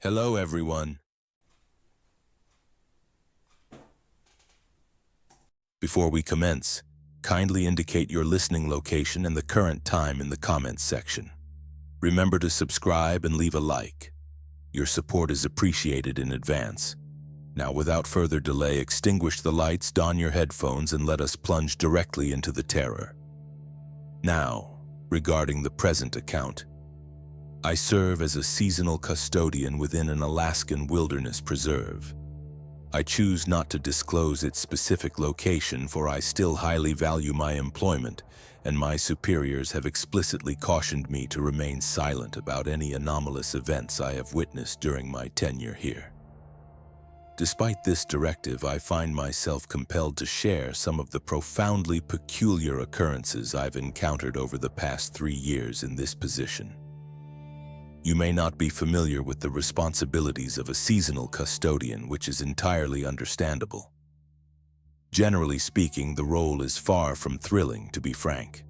Hello, everyone. Before we commence, kindly indicate your listening location and the current time in the comments section. Remember to subscribe and leave a like. Your support is appreciated in advance. Now, without further delay, extinguish the lights, don your headphones, and let us plunge directly into the terror. Now, regarding the present account, I serve as a seasonal custodian within an Alaskan wilderness preserve. I choose not to disclose its specific location, for I still highly value my employment, and my superiors have explicitly cautioned me to remain silent about any anomalous events I have witnessed during my tenure here. Despite this directive, I find myself compelled to share some of the profoundly peculiar occurrences I've encountered over the past 3 years in this position. You may not be familiar with the responsibilities of a seasonal custodian, which is entirely understandable. Generally speaking, the role is far from thrilling, to be frank.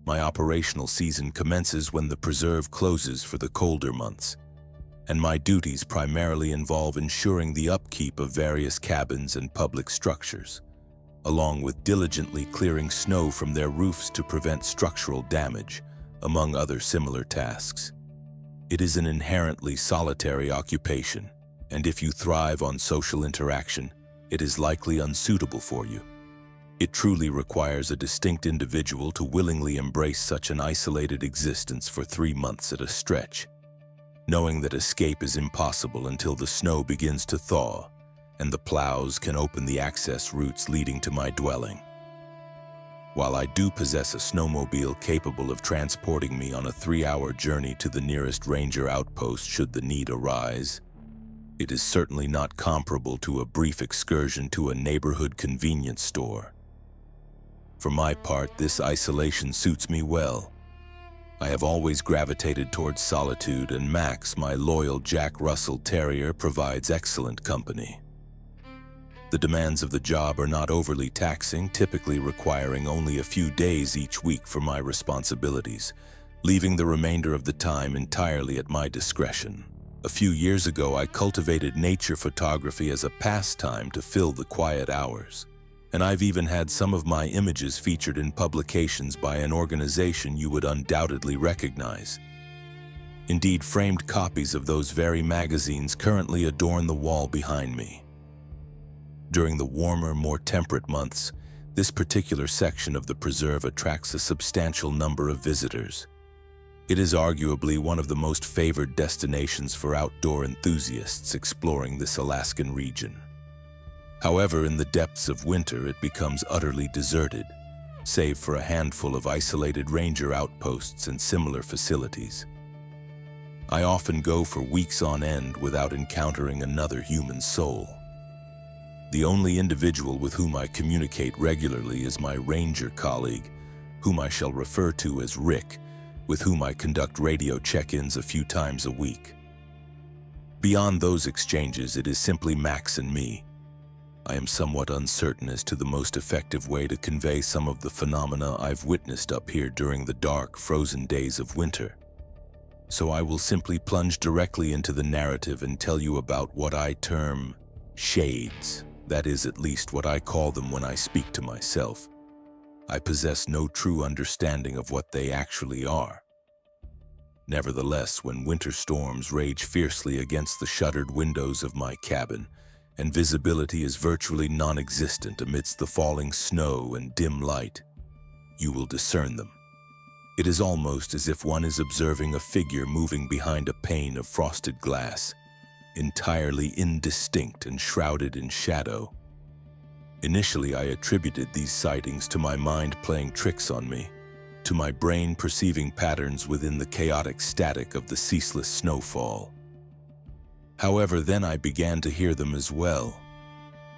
My operational season commences when the preserve closes for the colder months, and my duties primarily involve ensuring the upkeep of various cabins and public structures, along with diligently clearing snow from their roofs to prevent structural damage, among other similar tasks. It is an inherently solitary occupation, and if you thrive on social interaction, it is likely unsuitable for you. It truly requires a distinct individual to willingly embrace such an isolated existence for 3 months at a stretch, knowing that escape is impossible until the snow begins to thaw and the plows can open the access routes leading to my dwelling. While I do possess a snowmobile capable of transporting me on a 3-hour journey to the nearest ranger outpost should the need arise, it is certainly not comparable to a brief excursion to a neighborhood convenience store. For my part, this isolation suits me well. I have always gravitated towards solitude, and Max, my loyal Jack Russell Terrier, provides excellent company. The demands of the job are not overly taxing, typically requiring only a few days each week for my responsibilities, leaving the remainder of the time entirely at my discretion. A few years ago, I cultivated nature photography as a pastime to fill the quiet hours, and I've even had some of my images featured in publications by an organization you would undoubtedly recognize. Indeed, framed copies of those very magazines currently adorn the wall behind me. During the warmer, more temperate months, this particular section of the preserve attracts a substantial number of visitors. It is arguably one of the most favored destinations for outdoor enthusiasts exploring this Alaskan region. However, in the depths of winter, it becomes utterly deserted, save for a handful of isolated ranger outposts and similar facilities. I often go for weeks on end without encountering another human soul. The only individual with whom I communicate regularly is my ranger colleague, whom I shall refer to as Rick, with whom I conduct radio check-ins a few times a week. Beyond those exchanges, it is simply Max and me. I am somewhat uncertain as to the most effective way to convey some of the phenomena I've witnessed up here during the dark, frozen days of winter. So I will simply plunge directly into the narrative and tell you about what I term shades. That is at least what I call them when I speak to myself. I possess no true understanding of what they actually are. Nevertheless, when winter storms rage fiercely against the shuttered windows of my cabin, and visibility is virtually non-existent amidst the falling snow and dim light, you will discern them. It is almost as if one is observing a figure moving behind a pane of frosted glass, entirely indistinct and shrouded in shadow. Initially, I attributed these sightings to my mind playing tricks on me, to my brain perceiving patterns within the chaotic static of the ceaseless snowfall. However, then I began to hear them as well,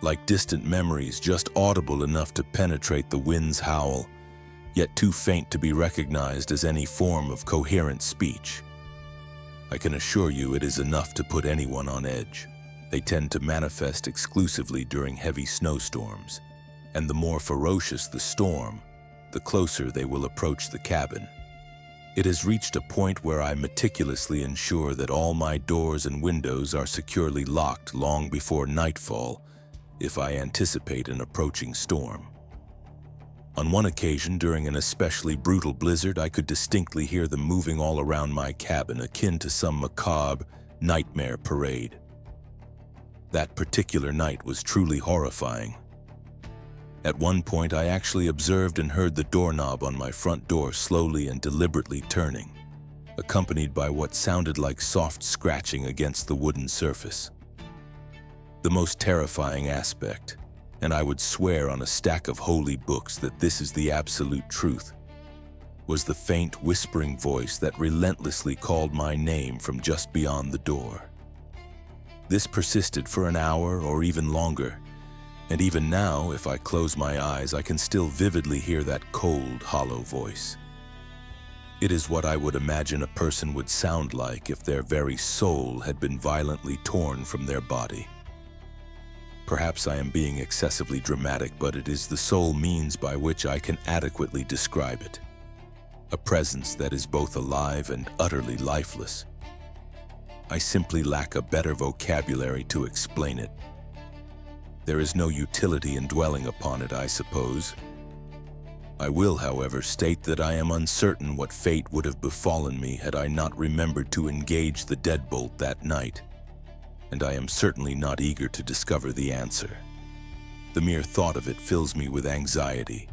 like distant memories just audible enough to penetrate the wind's howl, yet too faint to be recognized as any form of coherent speech. I can assure you it is enough to put anyone on edge. They tend to manifest exclusively during heavy snowstorms, and the more ferocious the storm, the closer they will approach the cabin. It has reached a point where I meticulously ensure that all my doors and windows are securely locked long before nightfall if I anticipate an approaching storm. On one occasion, during an especially brutal blizzard, I could distinctly hear them moving all around my cabin, akin to some macabre nightmare parade. That particular night was truly horrifying. At one point, I actually observed and heard the doorknob on my front door slowly and deliberately turning, accompanied by what sounded like soft scratching against the wooden surface. The most terrifying aspect, and I would swear on a stack of holy books that this is the absolute truth, was the faint whispering voice that relentlessly called my name from just beyond the door. This persisted for an hour or even longer, and even now, if I close my eyes, I can still vividly hear that cold, hollow voice. It is what I would imagine a person would sound like if their very soul had been violently torn from their body. Perhaps I am being excessively dramatic, but it is the sole means by which I can adequately describe it. A presence that is both alive and utterly lifeless. I simply lack a better vocabulary to explain it. There is no utility in dwelling upon it, I suppose. I will, however, state that I am uncertain what fate would have befallen me had I not remembered to engage the deadbolt that night, and I am certainly not eager to discover the answer. The mere thought of it fills me with anxiety.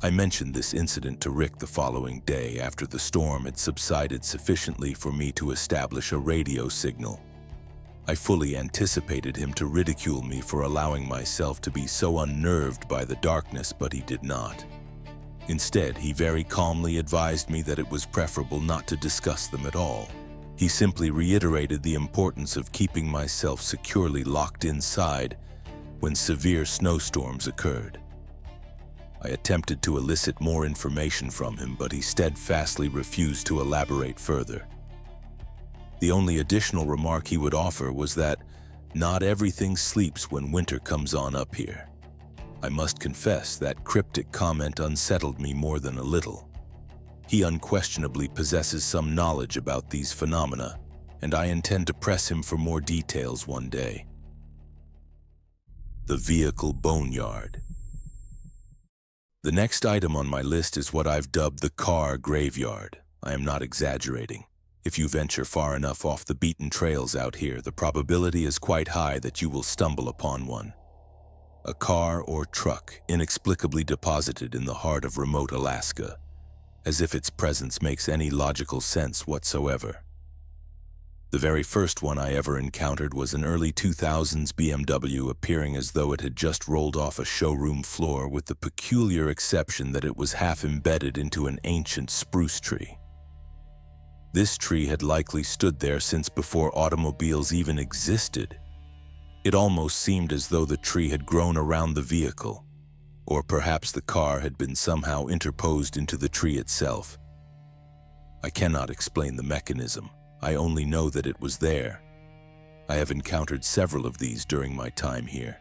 I mentioned this incident to Rick the following day after the storm had subsided sufficiently for me to establish a radio signal. I fully anticipated him to ridicule me for allowing myself to be so unnerved by the darkness, but he did not. Instead, he very calmly advised me that it was preferable not to discuss them at all. He simply reiterated the importance of keeping myself securely locked inside when severe snowstorms occurred. I attempted to elicit more information from him, but he steadfastly refused to elaborate further. The only additional remark he would offer was that not everything sleeps when winter comes on up here. I must confess that cryptic comment unsettled me more than a little. He unquestionably possesses some knowledge about these phenomena, and I intend to press him for more details one day. The vehicle boneyard. The next item on my list is what I've dubbed the car graveyard. I am not exaggerating. If you venture far enough off the beaten trails out here, the probability is quite high that you will stumble upon one. A car or truck inexplicably deposited in the heart of remote Alaska, as if its presence makes any logical sense whatsoever. The very first one I ever encountered was an early 2000s BMW appearing as though it had just rolled off a showroom floor, with the peculiar exception that it was half embedded into an ancient spruce tree. This tree had likely stood there since before automobiles even existed. It almost seemed as though the tree had grown around the vehicle, or perhaps the car had been somehow interposed into the tree itself. I cannot explain the mechanism. I only know that it was there. I have encountered several of these during my time here.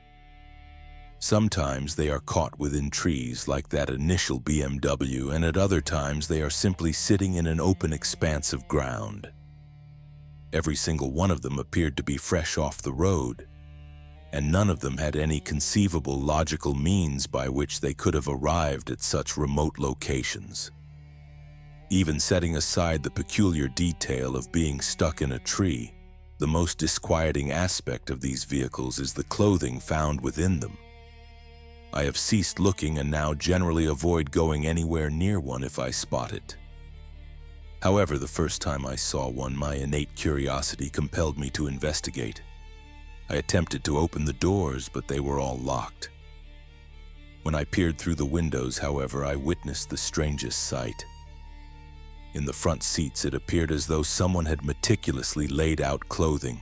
Sometimes they are caught within trees like that initial BMW, and at other times they are simply sitting in an open expanse of ground. Every single one of them appeared to be fresh off the road, and none of them had any conceivable logical means by which they could have arrived at such remote locations. Even setting aside the peculiar detail of being stuck in a tree, the most disquieting aspect of these vehicles is the clothing found within them. I have ceased looking and now generally avoid going anywhere near one if I spot it. However, the first time I saw one, my innate curiosity compelled me to investigate. I attempted to open the doors, but they were all locked. When I peered through the windows, however, I witnessed the strangest sight. In the front seats, it appeared as though someone had meticulously laid out clothing,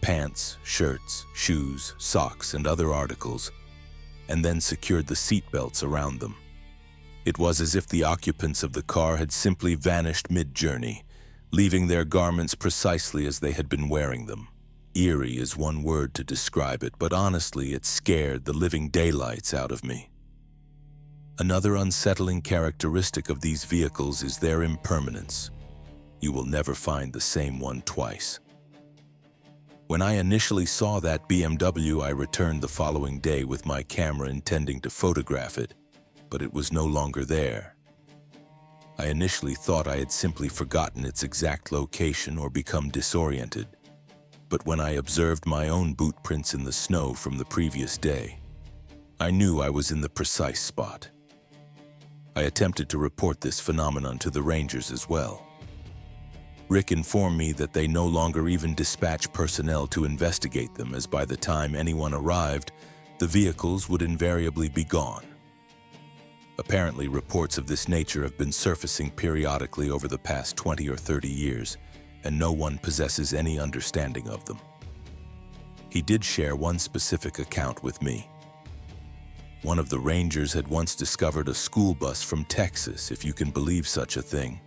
pants, shirts, shoes, socks, and other articles, and then secured the seat belts around them. It was as if the occupants of the car had simply vanished mid-journey, leaving their garments precisely as they had been wearing them. Eerie is one word to describe it, but honestly, it scared the living daylights out of me. Another unsettling characteristic of these vehicles is their impermanence. You will never find the same one twice. When I initially saw that BMW, I returned the following day with my camera intending to photograph it, but it was no longer there. I initially thought I had simply forgotten its exact location or become disoriented, but when I observed my own boot prints in the snow from the previous day, I knew I was in the precise spot. I attempted to report this phenomenon to the rangers as well. Rick informed me that they no longer even dispatch personnel to investigate them, as by the time anyone arrived, the vehicles would invariably be gone. Apparently, reports of this nature have been surfacing periodically over the past 20 or 30 years, and no one possesses any understanding of them. He did share one specific account with me. One of the rangers had once discovered a school bus from Texas, if you can believe such a thing.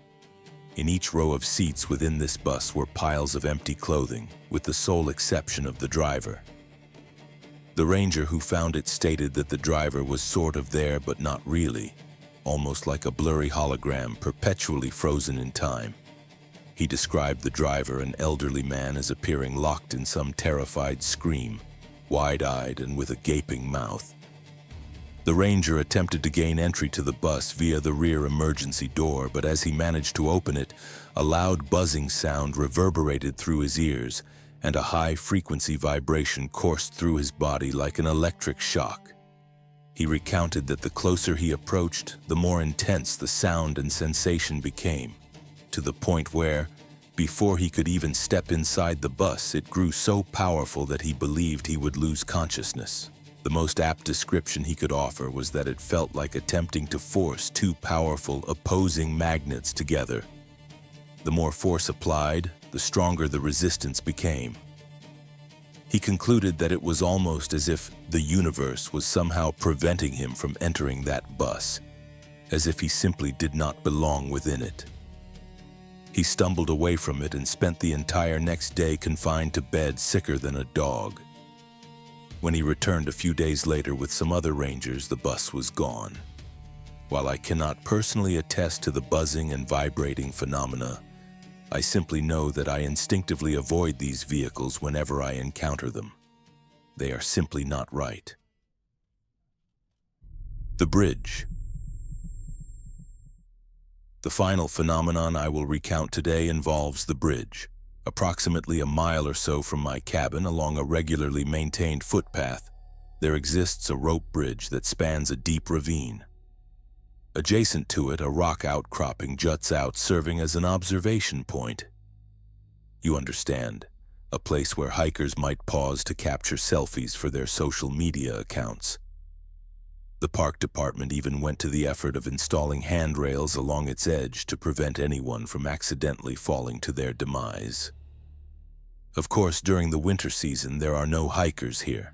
In each row of seats within this bus were piles of empty clothing, with the sole exception of the driver. The ranger who found it stated that the driver was sort of there but not really, almost like a blurry hologram perpetually frozen in time. He described the driver, an elderly man, as appearing locked in some terrified scream, wide-eyed and with a gaping mouth. The ranger attempted to gain entry to the bus via the rear emergency door, but as he managed to open it, a loud buzzing sound reverberated through his ears, and a high-frequency vibration coursed through his body like an electric shock. He recounted that the closer he approached, the more intense the sound and sensation became, to the point where, before he could even step inside the bus, it grew so powerful that he believed he would lose consciousness. The most apt description he could offer was that it felt like attempting to force two powerful, opposing magnets together. The more force applied, the stronger the resistance became. He concluded that it was almost as if the universe was somehow preventing him from entering that bus, as if he simply did not belong within it. He stumbled away from it and spent the entire next day confined to bed, sicker than a dog. When he returned a few days later with some other rangers, the bus was gone. While I cannot personally attest to the buzzing and vibrating phenomena, I simply know that I instinctively avoid these vehicles whenever I encounter them. They are simply not right. The bridge. The final phenomenon I will recount today involves the bridge. Approximately a mile or so from my cabin, along a regularly maintained footpath, there exists a rope bridge that spans a deep ravine. Adjacent to it, a rock outcropping juts out, serving as an observation point. You understand, a place where hikers might pause to capture selfies for their social media accounts. The park department even went to the effort of installing handrails along its edge to prevent anyone from accidentally falling to their demise. Of course, during the winter season, there are no hikers here.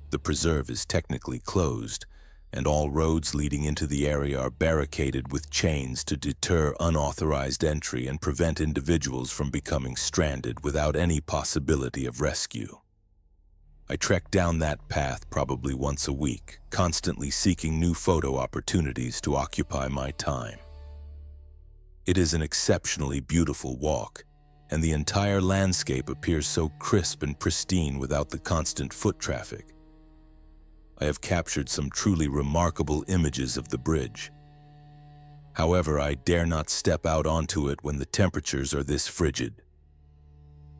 The preserve is technically closed, and all roads leading into the area are barricaded with chains to deter unauthorized entry and prevent individuals from becoming stranded without any possibility of rescue. I trek down that path probably once a week, constantly seeking new photo opportunities to occupy my time. It is an exceptionally beautiful walk, and the entire landscape appears so crisp and pristine without the constant foot traffic. I have captured some truly remarkable images of the bridge. However, I dare not step out onto it when the temperatures are this frigid.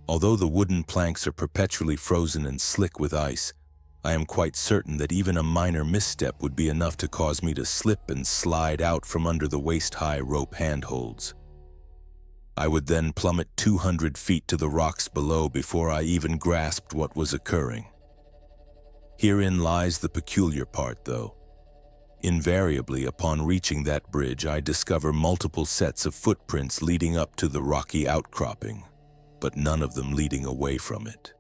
Although the wooden planks are perpetually frozen and slick with ice, I am quite certain that even a minor misstep would be enough to cause me to slip and slide out from under the waist-high rope handholds. I would then plummet 200 feet to the rocks below before I even grasped what was occurring. Herein lies the peculiar part, though. Invariably, upon reaching that bridge, I discover multiple sets of footprints leading up to the rocky outcropping, but none of them leading away from it.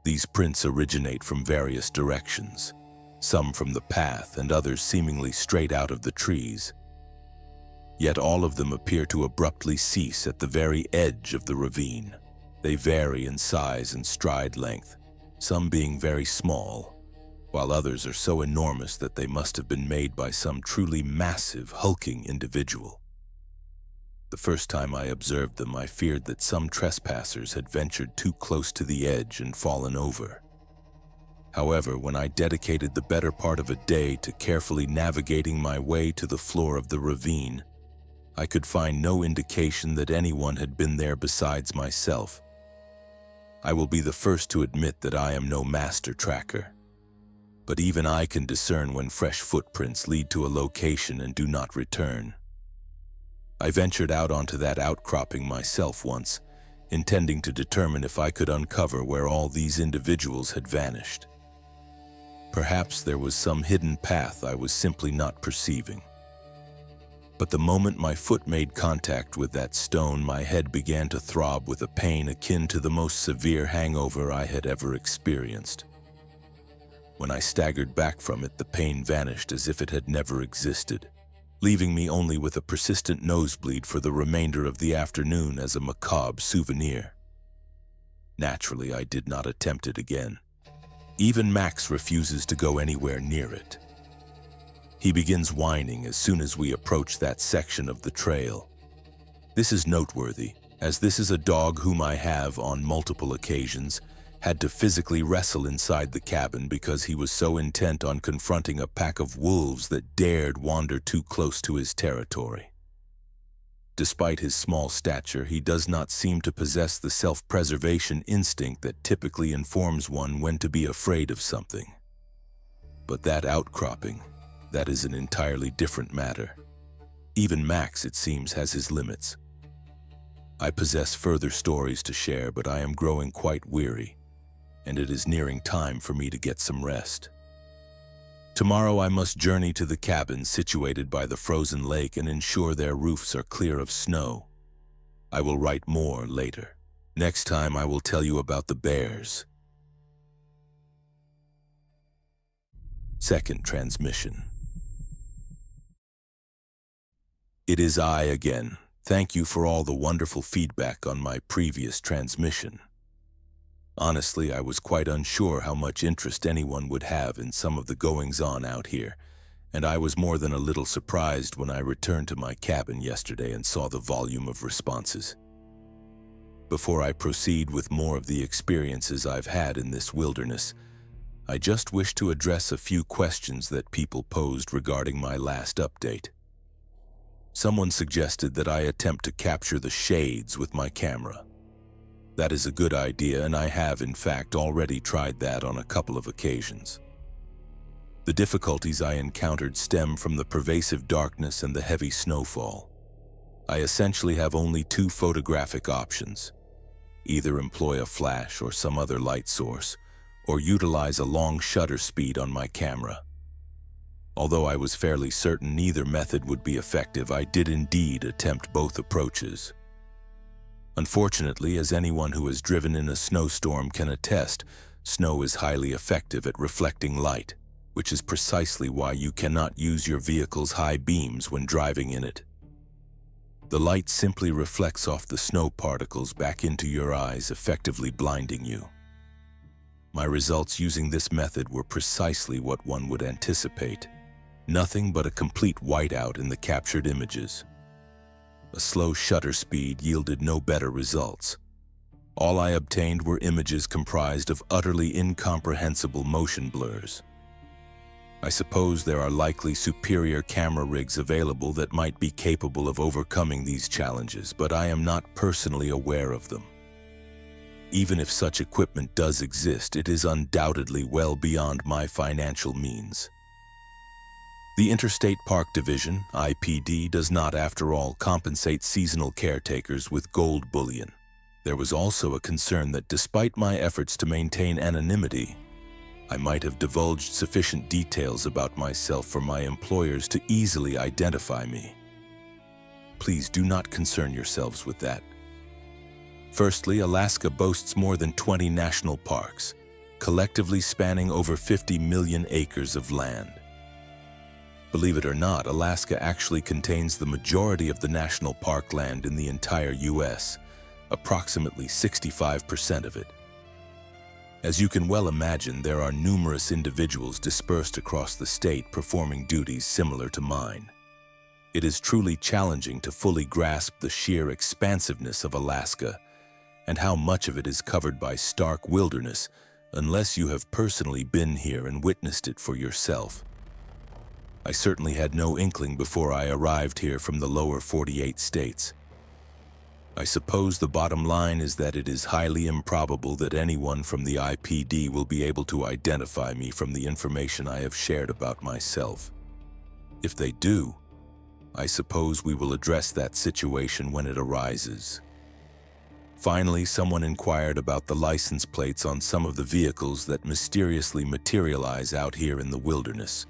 These prints originate from various directions, some from the path and others seemingly straight out of the trees. Yet all of them appear to abruptly cease at the very edge of the ravine. They vary in size and stride length, some being very small, while others are so enormous that they must have been made by some truly massive, hulking individual. The first time I observed them, I feared that some trespassers had ventured too close to the edge and fallen over. However, when I dedicated the better part of a day to carefully navigating my way to the floor of the ravine, I could find no indication that anyone had been there besides myself. I will be the first to admit that I am no master tracker, but even I can discern when fresh footprints lead to a location and do not return. I ventured out onto that outcropping myself once, intending to determine if I could uncover where all these individuals had vanished. Perhaps there was some hidden path I was simply not perceiving. But the moment my foot made contact with that stone, my head began to throb with a pain akin to the most severe hangover I had ever experienced. When I staggered back from it, the pain vanished as if it had never existed, leaving me only with a persistent nosebleed for the remainder of the afternoon as a macabre souvenir. Naturally, I did not attempt it again. Even Max refuses to go anywhere near it. He begins whining as soon as we approach that section of the trail. This is noteworthy, as this is a dog whom I have, on multiple occasions, had to physically wrestle inside the cabin because he was so intent on confronting a pack of wolves that dared wander too close to his territory. Despite his small stature, he does not seem to possess the self-preservation instinct that typically informs one when to be afraid of something. But that outcropping, that is an entirely different matter. Even Max, it seems, has his limits. I possess further stories to share, but I am growing quite weary, and it is nearing time for me to get some rest. Tomorrow I must journey to the cabins situated by the frozen lake and ensure their roofs are clear of snow. I will write more later. Next time I will tell you about the bears. Second transmission. It is I again. Thank you for all the wonderful feedback on my previous transmission. Honestly, I was quite unsure how much interest anyone would have in some of the goings-on out here, and I was more than a little surprised when I returned to my cabin yesterday and saw the volume of responses. Before I proceed with more of the experiences I've had in this wilderness, I just wish to address a few questions that people posed regarding my last update. Someone suggested that I attempt to capture the shades with my camera. That is a good idea, and I have, in fact, already tried that on a couple of occasions. The difficulties I encountered stem from the pervasive darkness and the heavy snowfall. I essentially have only two photographic options: either employ a flash or some other light source, or utilize a long shutter speed on my camera. Although I was fairly certain neither method would be effective, I did indeed attempt both approaches. Unfortunately, as anyone who has driven in a snowstorm can attest, snow is highly effective at reflecting light, which is precisely why you cannot use your vehicle's high beams when driving in it. The light simply reflects off the snow particles back into your eyes, effectively blinding you. My results using this method were precisely what one would anticipate. Nothing but a complete whiteout in the captured images. A slow shutter speed yielded no better results. All I obtained were images comprised of utterly incomprehensible motion blurs. I suppose there are likely superior camera rigs available that might be capable of overcoming these challenges, but I am not personally aware of them. Even if such equipment does exist, it is undoubtedly well beyond my financial means. The Interstate Park Division, IPD, does not, after all, compensate seasonal caretakers with gold bullion. There was also a concern that despite my efforts to maintain anonymity, I might have divulged sufficient details about myself for my employers to easily identify me. Please do not concern yourselves with that. Firstly, Alaska boasts more than 20 national parks, collectively spanning over 50 million acres of land. Believe it or not, Alaska actually contains the majority of the national park land in the entire U.S., approximately 65% of it. As you can well imagine, there are numerous individuals dispersed across the state performing duties similar to mine. It is truly challenging to fully grasp the sheer expansiveness of Alaska and how much of it is covered by stark wilderness unless you have personally been here and witnessed it for yourself. I certainly had no inkling before I arrived here from the lower 48 states. I suppose the bottom line is that it is highly improbable that anyone from the IPD will be able to identify me from the information I have shared about myself. If they do, I suppose we will address that situation when it arises. Finally, someone inquired about the license plates on some of the vehicles that mysteriously materialize out here in the wilderness,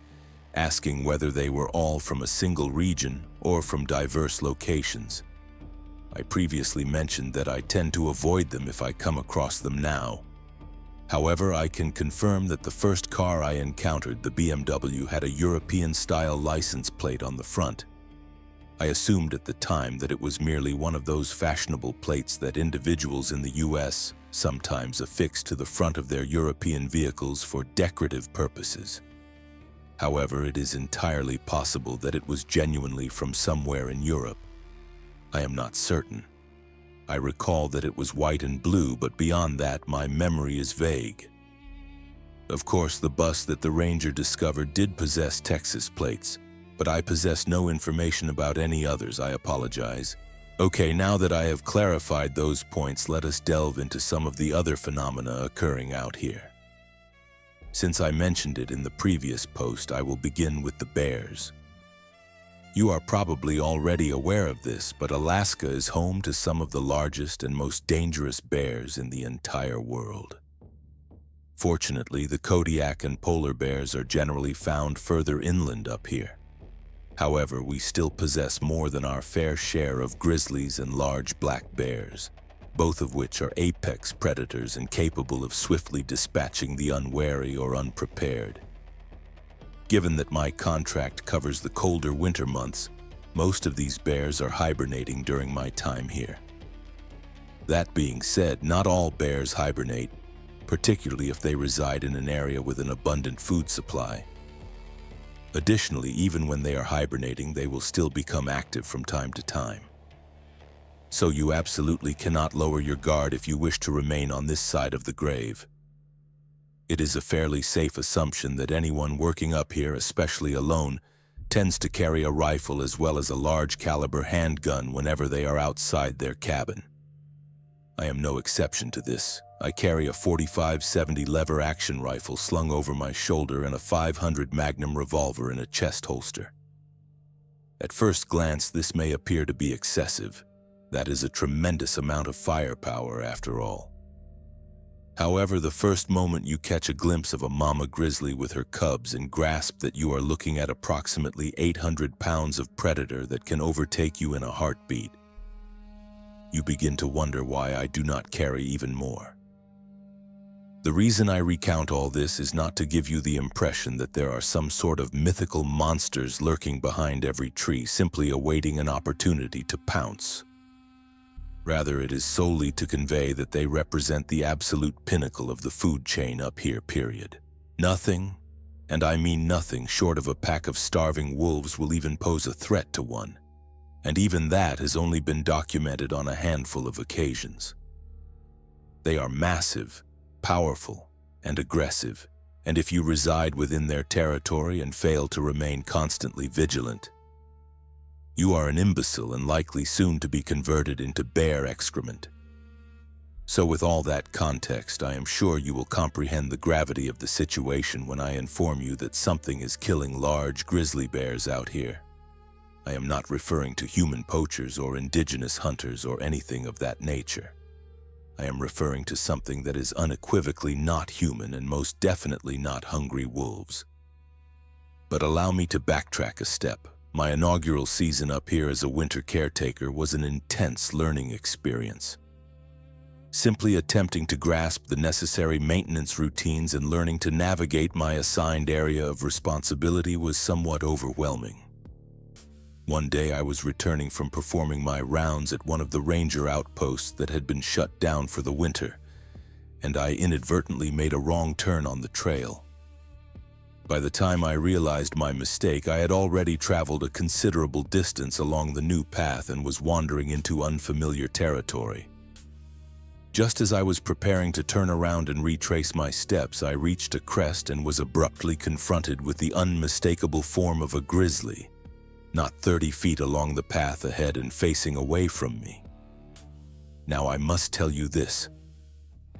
asking whether they were all from a single region or from diverse locations. I previously mentioned that I tend to avoid them if I come across them now. However, I can confirm that the first car I encountered, the BMW, had a European-style license plate on the front. I assumed at the time that it was merely one of those fashionable plates that individuals in the US sometimes affix to the front of their European vehicles for decorative purposes. However, it is entirely possible that it was genuinely from somewhere in Europe. I am not certain. I recall that it was white and blue, but beyond that, my memory is vague. Of course, the bus that the ranger discovered did possess Texas plates, but I possess no information about any others. I apologize. Okay, now that I have clarified those points, let us delve into some of the other phenomena occurring out here. Since I mentioned it in the previous post, I will begin with the bears. You are probably already aware of this, but Alaska is home to some of the largest and most dangerous bears in the entire world. Fortunately, the Kodiak and polar bears are generally found further inland up here. However, we still possess more than our fair share of grizzlies and large black bears, both of which are apex predators and capable of swiftly dispatching the unwary or unprepared. Given that my contract covers the colder winter months, most of these bears are hibernating during my time here. That being said, not all bears hibernate, particularly if they reside in an area with an abundant food supply. Additionally, even when they are hibernating, they will still become active from time to time. So you absolutely cannot lower your guard if you wish to remain on this side of the grave. It is a fairly safe assumption that anyone working up here, especially alone, tends to carry a rifle as well as a large caliber handgun whenever they are outside their cabin. I am no exception to this. I carry a .45-70 lever-action rifle slung over my shoulder and a .500 Magnum revolver in a chest holster. At first glance, this may appear to be excessive. That is a tremendous amount of firepower after all. However, the first moment you catch a glimpse of a mama grizzly with her cubs and grasp that you are looking at approximately 800 pounds of predator that can overtake you in a heartbeat, you begin to wonder why I do not carry even more. The reason I recount all this is not to give you the impression that there are some sort of mythical monsters lurking behind every tree, simply awaiting an opportunity to pounce. Rather, it is solely to convey that they represent the absolute pinnacle of the food chain up here, period. Nothing, and I mean nothing, short of a pack of starving wolves will even pose a threat to one, and even that has only been documented on a handful of occasions. They are massive, powerful, and aggressive, and if you reside within their territory and fail to remain constantly vigilant, you are an imbecile and likely soon to be converted into bear excrement. So with all that context, I am sure you will comprehend the gravity of the situation when I inform you that something is killing large grizzly bears out here. I am not referring to human poachers or indigenous hunters or anything of that nature. I am referring to something that is unequivocally not human and most definitely not hungry wolves. But allow me to backtrack a step. My inaugural season up here as a winter caretaker was an intense learning experience. Simply attempting to grasp the necessary maintenance routines and learning to navigate my assigned area of responsibility was somewhat overwhelming. One day I was returning from performing my rounds at one of the ranger outposts that had been shut down for the winter, and I inadvertently made a wrong turn on the trail. By the time I realized my mistake, I had already traveled a considerable distance along the new path and was wandering into unfamiliar territory. Just as I was preparing to turn around and retrace my steps, I reached a crest and was abruptly confronted with the unmistakable form of a grizzly, not 30 feet along the path ahead and facing away from me. Now I must tell you this.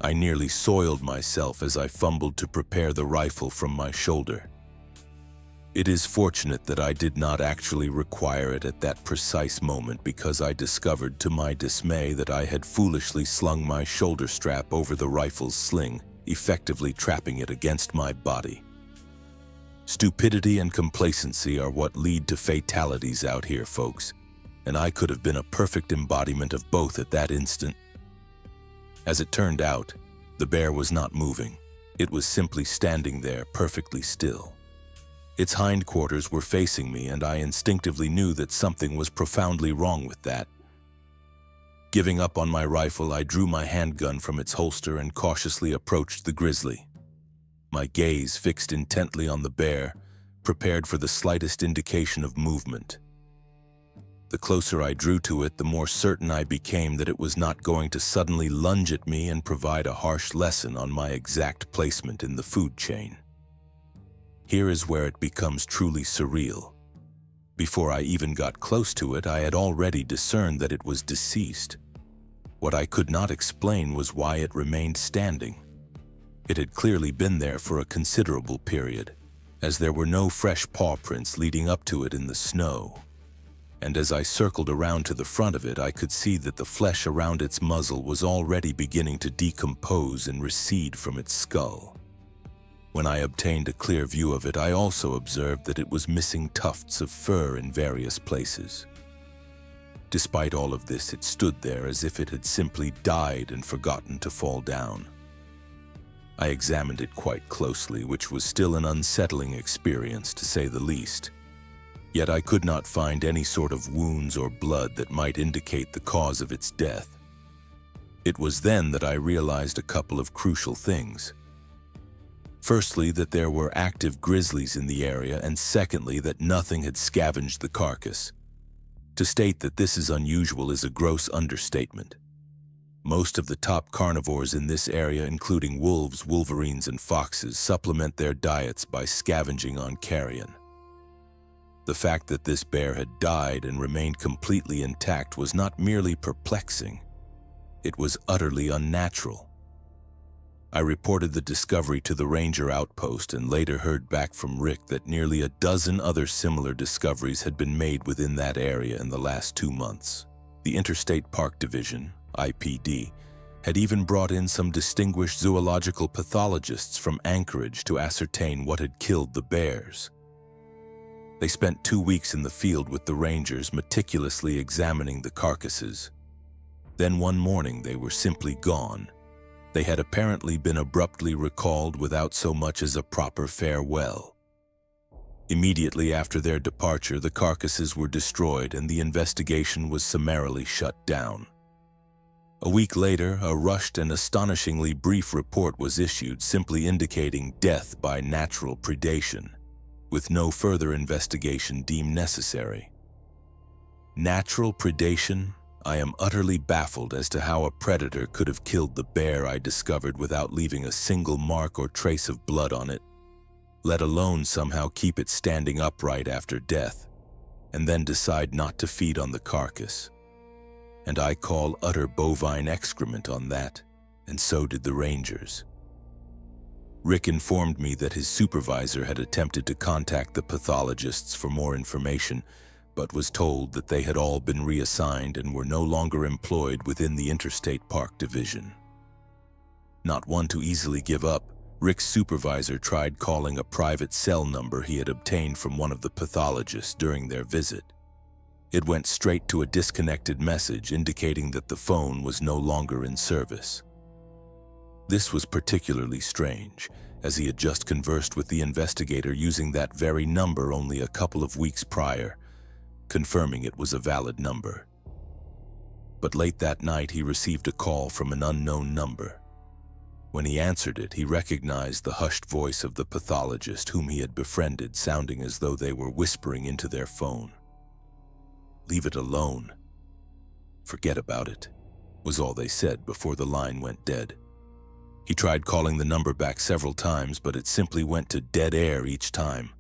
I nearly soiled myself as I fumbled to prepare the rifle from my shoulder. It is fortunate that I did not actually require it at that precise moment, because I discovered to my dismay that I had foolishly slung my shoulder strap over the rifle's sling, effectively trapping it against my body. Stupidity and complacency are what lead to fatalities out here, folks, and I could have been a perfect embodiment of both at that instant. As it turned out, the bear was not moving. It was simply standing there, perfectly still. Its hindquarters were facing me, and I instinctively knew that something was profoundly wrong with that. Giving up on my rifle, I drew my handgun from its holster and cautiously approached the grizzly. My gaze fixed intently on the bear, prepared for the slightest indication of movement. The closer I drew to it, the more certain I became that it was not going to suddenly lunge at me and provide a harsh lesson on my exact placement in the food chain. Here is where it becomes truly surreal. Before I even got close to it, I had already discerned that it was deceased. What I could not explain was why it remained standing. It had clearly been there for a considerable period, as there were no fresh paw prints leading up to it in the snow. And as I circled around to the front of it, I could see that the flesh around its muzzle was already beginning to decompose and recede from its skull. When I obtained a clear view of it, I also observed that it was missing tufts of fur in various places. Despite all of this, it stood there as if it had simply died and forgotten to fall down. I examined it quite closely, which was still an unsettling experience, to say the least. Yet I could not find any sort of wounds or blood that might indicate the cause of its death. It was then that I realized a couple of crucial things. Firstly, that there were active grizzlies in the area, and secondly, that nothing had scavenged the carcass. To state that this is unusual is a gross understatement. Most of the top carnivores in this area, including wolves, wolverines, and foxes, supplement their diets by scavenging on carrion. The fact that this bear had died and remained completely intact was not merely perplexing, it was utterly unnatural. I reported the discovery to the ranger outpost and later heard back from Rick that nearly a dozen other similar discoveries had been made within that area in the last 2 months. The Interstate Park Division, IPD, had even brought in some distinguished zoological pathologists from Anchorage to ascertain what had killed the bears. They spent 2 weeks in the field with the rangers, meticulously examining the carcasses. Then one morning they were simply gone. They had apparently been abruptly recalled without so much as a proper farewell. Immediately after their departure, the carcasses were destroyed and the investigation was summarily shut down. A week later, a rushed and astonishingly brief report was issued, simply indicating death by natural predation, with no further investigation deemed necessary. Natural predation? I am utterly baffled as to how a predator could have killed the bear I discovered without leaving a single mark or trace of blood on it, let alone somehow keep it standing upright after death, and then decide not to feed on the carcass. And I call utter bovine excrement on that, and so did the rangers. Rick informed me that his supervisor had attempted to contact the pathologists for more information, but was told that they had all been reassigned and were no longer employed within the Interstate Park Division. Not one to easily give up, Rick's supervisor tried calling a private cell number he had obtained from one of the pathologists during their visit. It went straight to a disconnected message indicating that the phone was no longer in service. This was particularly strange, as he had just conversed with the investigator using that very number only a couple of weeks prior, confirming it was a valid number. But late that night he received a call from an unknown number. When he answered it, he recognized the hushed voice of the pathologist whom he had befriended, sounding as though they were whispering into their phone. "Leave it alone. Forget about it," was all they said before the line went dead. He tried calling the number back several times, but it simply went to dead air each time.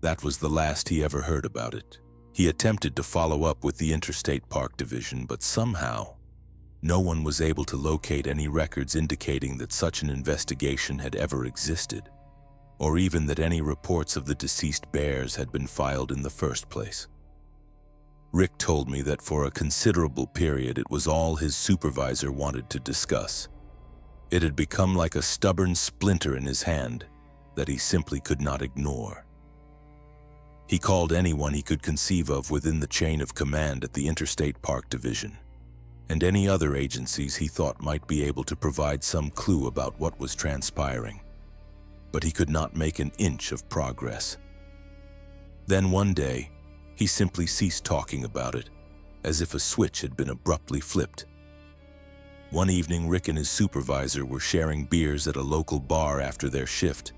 That was the last he ever heard about it. He attempted to follow up with the Interstate Park Division, but somehow, no one was able to locate any records indicating that such an investigation had ever existed, or even that any reports of the deceased bears had been filed in the first place. Rick told me that for a considerable period it was all his supervisor wanted to discuss. It had become like a stubborn splinter in his hand that he simply could not ignore. He called anyone he could conceive of within the chain of command at the Interstate Park Division, and any other agencies he thought might be able to provide some clue about what was transpiring. But he could not make an inch of progress. Then one day, he simply ceased talking about it, as if a switch had been abruptly flipped. One evening, Rick and his supervisor were sharing beers at a local bar after their shift,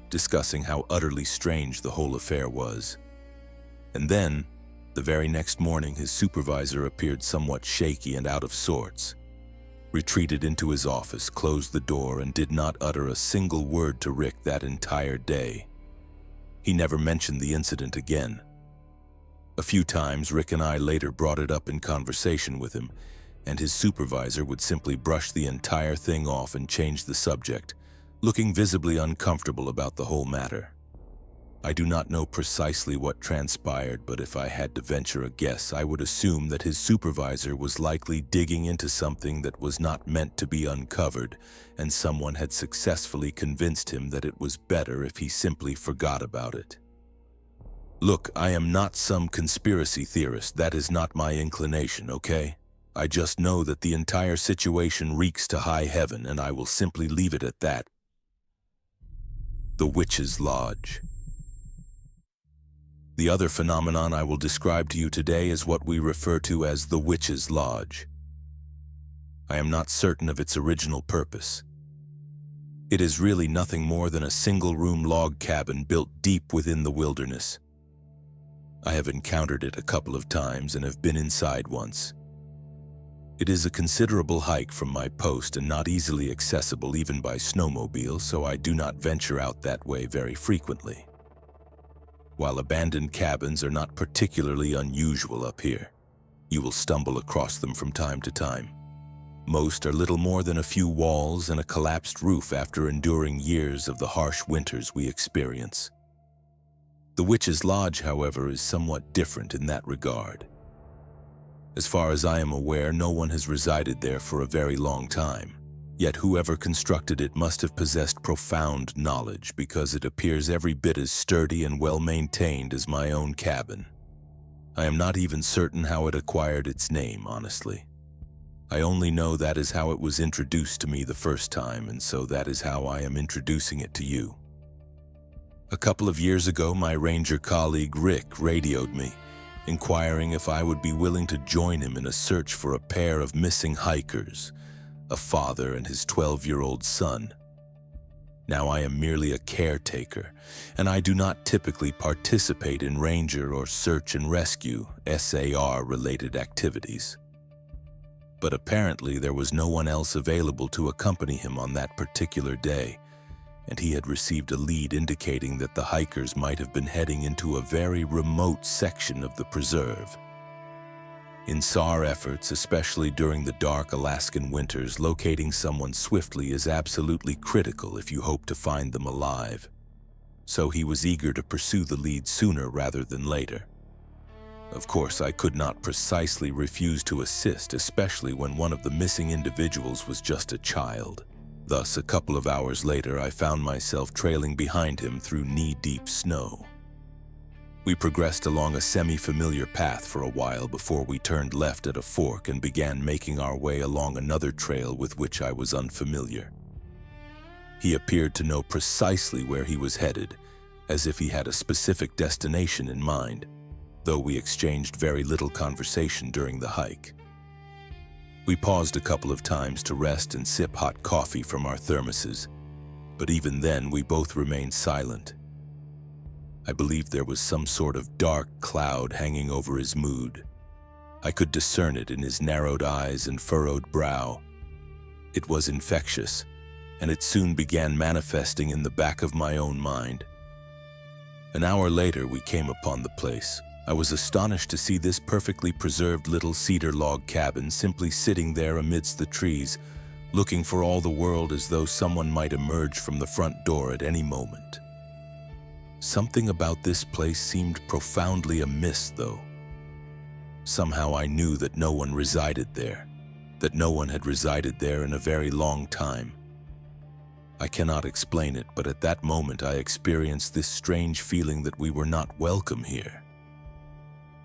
discussing how utterly strange the whole affair was. And then, the very next morning, his supervisor appeared somewhat shaky and out of sorts, retreated into his office, closed the door, and did not utter a single word to Rick that entire day. He never mentioned the incident again. A few times, Rick and I later brought it up in conversation with him, and his supervisor would simply brush the entire thing off and change the subject, looking visibly uncomfortable about the whole matter. I do not know precisely what transpired, but if I had to venture a guess, I would assume that his supervisor was likely digging into something that was not meant to be uncovered, and someone had successfully convinced him that it was better if he simply forgot about it. Look, I am not some conspiracy theorist. That is not my inclination, okay? I just know that the entire situation reeks to high heaven, and I will simply leave it at that. The Witch's Lodge. The other phenomenon I will describe to you today is what we refer to as the Witch's Lodge. I am not certain of its original purpose. It is really nothing more than a single-room log cabin built deep within the wilderness. I have encountered it a couple of times and have been inside once. It is a considerable hike from my post and not easily accessible even by snowmobile, so I do not venture out that way very frequently. While abandoned cabins are not particularly unusual up here, you will stumble across them from time to time. Most are little more than a few walls and a collapsed roof after enduring years of the harsh winters we experience. The Witch's Lodge, however, is somewhat different in that regard. As far as I am aware, no one has resided there for a very long time. Yet whoever constructed it must have possessed profound knowledge, because it appears every bit as sturdy and well-maintained as my own cabin. I am not even certain how it acquired its name, honestly. I only know that is how it was introduced to me the first time, and so that is how I am introducing it to you. A couple of years ago, my ranger colleague Rick radioed me, inquiring if I would be willing to join him in a search for a pair of missing hikers, a father and his 12-year-old son. Now, I am merely a caretaker, and I do not typically participate in ranger or search and rescue (SAR)-related activities. But apparently there was no one else available to accompany him on that particular day, and he had received a lead indicating that the hikers might have been heading into a very remote section of the preserve. In SAR efforts, especially during the dark Alaskan winters, locating someone swiftly is absolutely critical if you hope to find them alive. So he was eager to pursue the lead sooner rather than later. Of course, I could not precisely refuse to assist, especially when one of the missing individuals was just a child. Thus, a couple of hours later, I found myself trailing behind him through knee-deep snow. We progressed along a semi-familiar path for a while before we turned left at a fork and began making our way along another trail with which I was unfamiliar. He appeared to know precisely where he was headed, as if he had a specific destination in mind, though we exchanged very little conversation during the hike. We paused a couple of times to rest and sip hot coffee from our thermoses, but even then we both remained silent. I believed there was some sort of dark cloud hanging over his mood. I could discern it in his narrowed eyes and furrowed brow. It was infectious, and it soon began manifesting in the back of my own mind. An hour later, we came upon the place. I was astonished to see this perfectly preserved little cedar log cabin simply sitting there amidst the trees, looking for all the world as though someone might emerge from the front door at any moment. Something about this place seemed profoundly amiss, though. Somehow I knew that no one resided there, that no one had resided there in a very long time. I cannot explain it, but at that moment I experienced this strange feeling that we were not welcome here.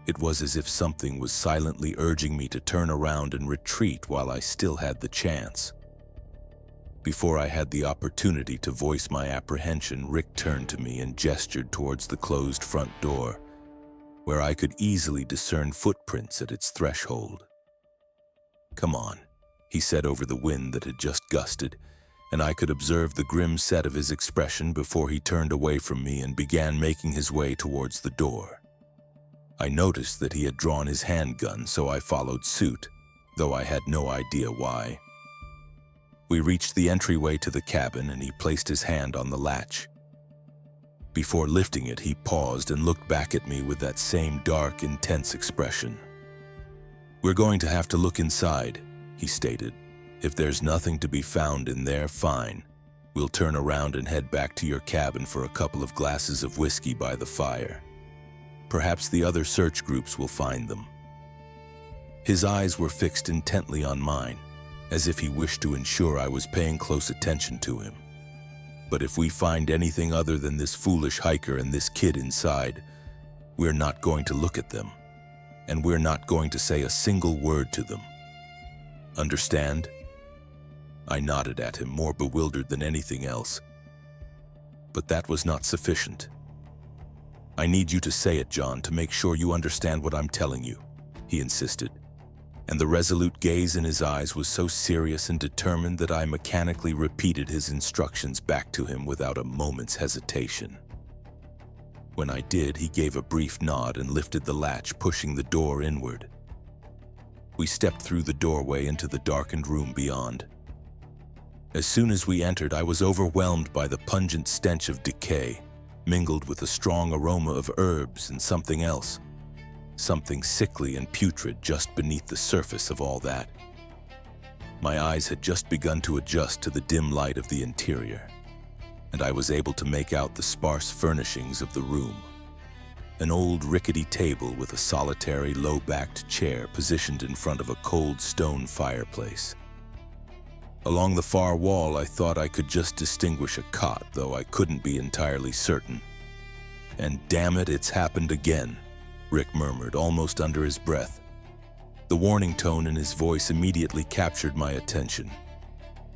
It was as if something was silently urging me to turn around and retreat while I still had the chance. Before I had the opportunity to voice my apprehension, Rick turned to me and gestured towards the closed front door, where I could easily discern footprints at its threshold. "Come on," he said over the wind that had just gusted, and I could observe the grim set of his expression before he turned away from me and began making his way towards the door. I noticed that he had drawn his handgun, so I followed suit, though I had no idea why. We reached the entryway to the cabin, and he placed his hand on the latch. Before lifting it, he paused and looked back at me with that same dark, intense expression. "We're going to have to look inside," he stated. "If there's nothing to be found in there, fine. We'll turn around and head back to your cabin for a couple of glasses of whiskey by the fire. Perhaps the other search groups will find them." His eyes were fixed intently on mine, as if he wished to ensure I was paying close attention to him. "But if we find anything other than this foolish hiker and this kid inside, we're not going to look at them, and we're not going to say a single word to them. Understand?" I nodded at him, more bewildered than anything else. But that was not sufficient. "I need you to say it, John, to make sure you understand what I'm telling you," he insisted, and the resolute gaze in his eyes was so serious and determined that I mechanically repeated his instructions back to him without a moment's hesitation. When I did, he gave a brief nod and lifted the latch, pushing the door inward. We stepped through the doorway into the darkened room beyond. As soon as we entered, I was overwhelmed by the pungent stench of decay, mingled with a strong aroma of herbs and something else, something sickly and putrid just beneath the surface of all that. My eyes had just begun to adjust to the dim light of the interior, and I was able to make out the sparse furnishings of the room. An old rickety table with a solitary low-backed chair positioned in front of a cold stone fireplace. Along the far wall, I thought I could just distinguish a cot, though I couldn't be entirely certain. "And damn it, it's happened again," Rick murmured, almost under his breath. The warning tone in his voice immediately captured my attention.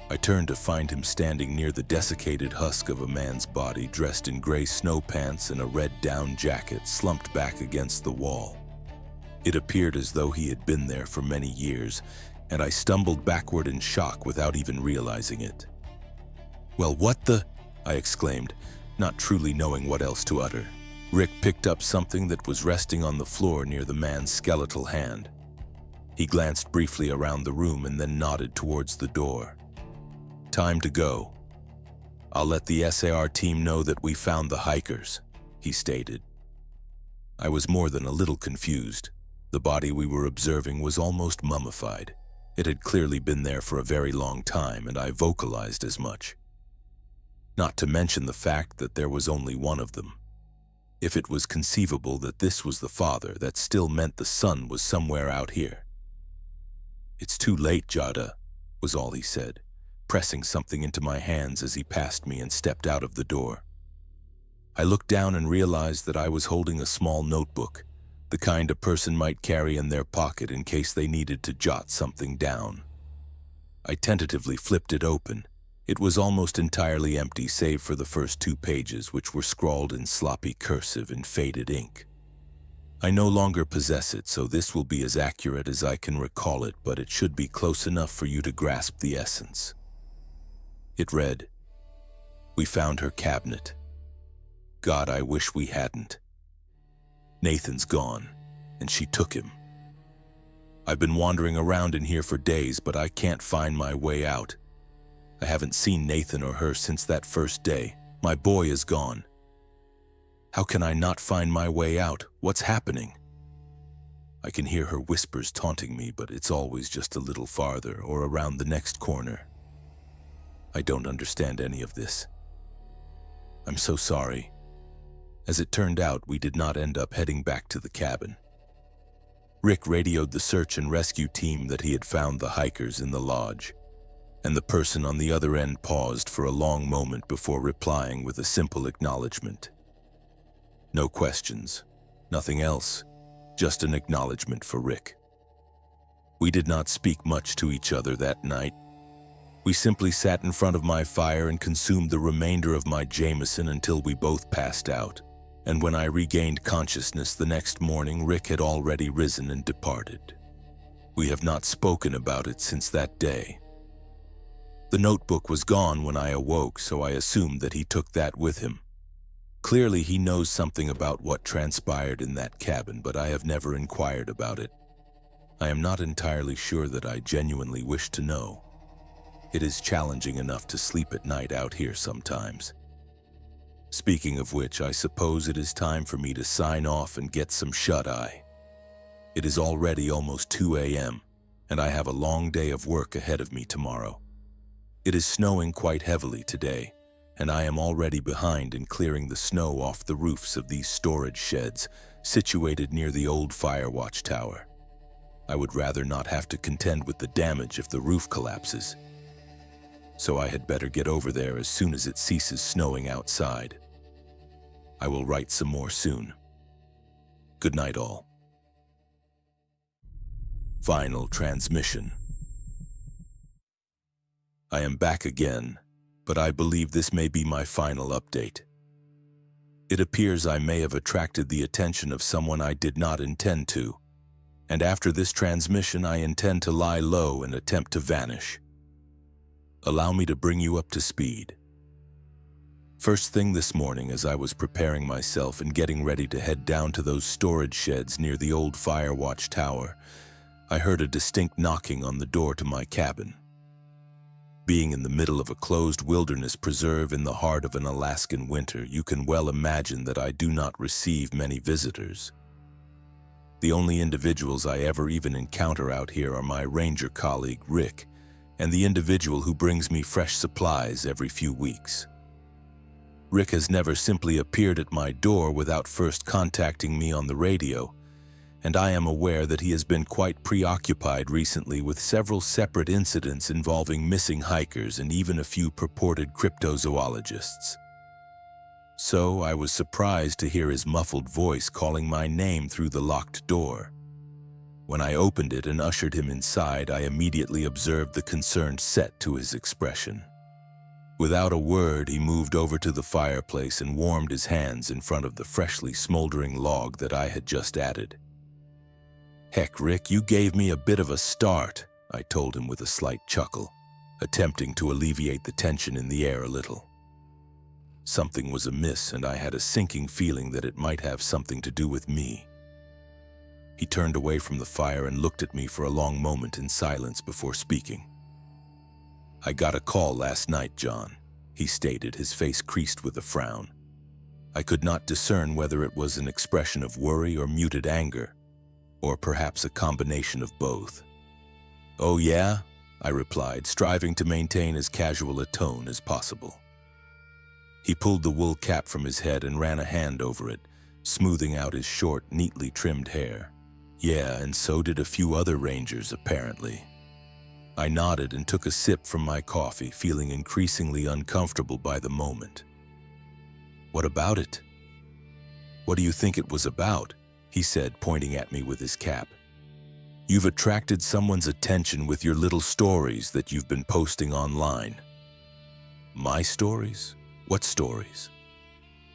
I turned to find him standing near the desiccated husk of a man's body, dressed in gray snow pants and a red down jacket, slumped back against the wall. It appeared as though he had been there for many years, and I stumbled backward in shock without even realizing it. "Well, what the?" I exclaimed, not truly knowing what else to utter. Rick picked up something that was resting on the floor near the man's skeletal hand. He glanced briefly around the room and then nodded towards the door. "Time to go. I'll let the SAR team know that we found the hikers," he stated. I was more than a little confused. The body we were observing was almost mummified. It had clearly been there for a very long time, and I vocalized as much. Not to mention the fact that there was only one of them. If it was conceivable that this was the father, that still meant the son was somewhere out here. "It's too late, Jada," was all he said, pressing something into my hands as he passed me and stepped out of the door. I looked down and realized that I was holding a small notebook, the kind a person might carry in their pocket in case they needed to jot something down. I tentatively flipped it open. It was almost entirely empty save for the first 2 pages, which were scrawled in sloppy cursive in faded ink. I no longer possess it, so this will be as accurate as I can recall it, but it should be close enough for you to grasp the essence. It read, "We found her cabinet. God, I wish we hadn't. Nathan's gone, and she took him. I've been wandering around in here for days, but I can't find my way out. I haven't seen Nathan or her since that first day. My boy is gone. How can I not find my way out? What's happening?" I can hear her whispers taunting me, but it's always just a little farther or around the next corner. I don't understand any of this. I'm so sorry. As it turned out, we did not end up heading back to the cabin. Rick radioed the search and rescue team that he had found the hikers in the lodge, and the person on the other end paused for a long moment before replying with a simple acknowledgement. No questions, nothing else, just an acknowledgement for Rick. We did not speak much to each other that night. We simply sat in front of my fire and consumed the remainder of my Jameson until we both passed out. And when I regained consciousness the next morning, Rick had already risen and departed. We have not spoken about it since that day. The notebook was gone when I awoke, so I assumed that he took that with him. Clearly, he knows something about what transpired in that cabin, but I have never inquired about it. I am not entirely sure that I genuinely wish to know. It is challenging enough to sleep at night out here sometimes. Speaking of which, I suppose it is time for me to sign off and get some shut-eye. It is already almost 2 a.m., and I have a long day of work ahead of me tomorrow. It is snowing quite heavily today, and I am already behind in clearing the snow off the roofs of these storage sheds situated near the old fire watchtower. I would rather not have to contend with the damage if the roof collapses. So I had better get over there as soon as it ceases snowing outside. I will write some more soon. Good night, all. Final transmission. I am back again, but I believe this may be my final update. It appears I may have attracted the attention of someone I did not intend to, and after this transmission I intend to lie low and attempt to vanish. Allow me to bring you up to speed. First thing this morning, as I was preparing myself and getting ready to head down to those storage sheds near the old fire watch tower, I heard a distinct knocking on the door to my cabin. Being in the middle of a closed wilderness preserve in the heart of an Alaskan winter, you can well imagine that I do not receive many visitors. The only individuals I ever even encounter out here are my ranger colleague, Rick, and the individual who brings me fresh supplies every few weeks. Rick has never simply appeared at my door without first contacting me on the radio, and I am aware that he has been quite preoccupied recently with several separate incidents involving missing hikers and even a few purported cryptozoologists. So I was surprised to hear his muffled voice calling my name through the locked door. When I opened it and ushered him inside, I immediately observed the concerned set to his expression. Without a word, he moved over to the fireplace and warmed his hands in front of the freshly smoldering log that I had just added. "Heck, Rick, you gave me a bit of a start," I told him with a slight chuckle, attempting to alleviate the tension in the air a little. Something was amiss, and I had a sinking feeling that it might have something to do with me. He turned away from the fire and looked at me for a long moment in silence before speaking. "I got a call last night, John," he stated, his face creased with a frown. I could not discern whether it was an expression of worry or muted anger, or perhaps a combination of both. "Oh yeah?" I replied, striving to maintain as casual a tone as possible. He pulled the wool cap from his head and ran a hand over it, smoothing out his short, neatly trimmed hair. "Yeah, and so did a few other rangers, apparently." I nodded and took a sip from my coffee, feeling increasingly uncomfortable by the moment. "What about it?" "What do you think it was about?" he said, pointing at me with his cap. "You've attracted someone's attention with your little stories that you've been posting online." "My stories? What stories?"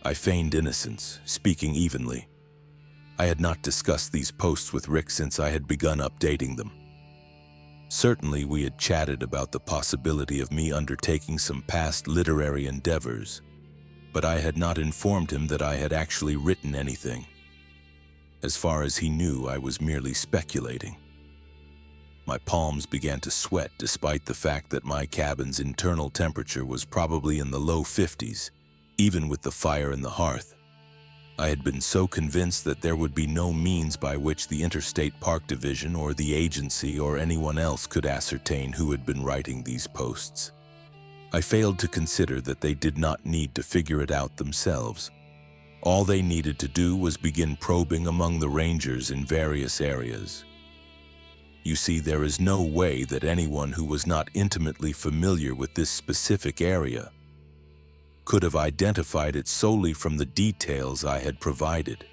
I feigned innocence, speaking evenly. I had not discussed these posts with Rick since I had begun updating them. Certainly, we had chatted about the possibility of me undertaking some past literary endeavors, but I had not informed him that I had actually written anything. As far as he knew, I was merely speculating. My palms began to sweat despite the fact that my cabin's internal temperature was probably in the low 50s, even with the fire in the hearth. I had been so convinced that there would be no means by which the Interstate Park Division or the agency or anyone else could ascertain who had been writing these posts. I failed to consider that they did not need to figure it out themselves. All they needed to do was begin probing among the rangers in various areas. You see, there is no way that anyone who was not intimately familiar with this specific area could have identified it solely from the details I had provided.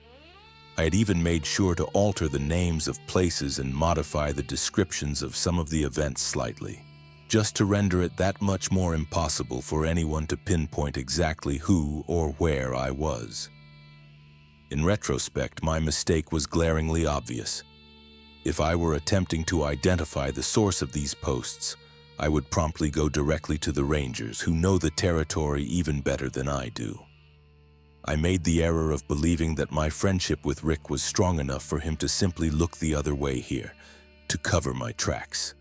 I had even made sure to alter the names of places and modify the descriptions of some of the events slightly, just to render it that much more impossible for anyone to pinpoint exactly who or where I was. In retrospect, my mistake was glaringly obvious. If I were attempting to identify the source of these posts, I would promptly go directly to the rangers who know the territory even better than I do. I made the error of believing that my friendship with Rick was strong enough for him to simply look the other way here, to cover my tracks.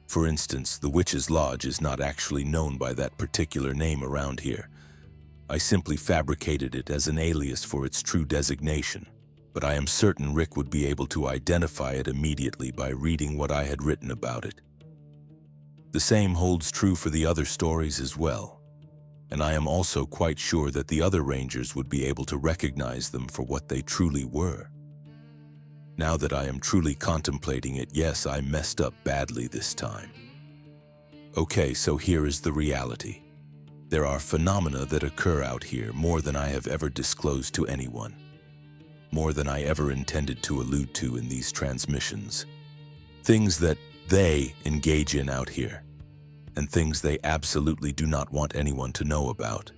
For instance, the Witch's Lodge is not actually known by that particular name around here. I simply fabricated it as an alias for its true designation, but I am certain Rick would be able to identify it immediately by reading what I had written about it. The same holds true for the other stories as well, and I am also quite sure that the other rangers would be able to recognize them for what they truly were. Now that I am truly contemplating it, yes, I messed up badly this time. Okay, so here is the reality. There are phenomena that occur out here more than I have ever disclosed to anyone, more than I ever intended to allude to in these transmissions. Things that they engage in out here, and things they absolutely do not want anyone to know about.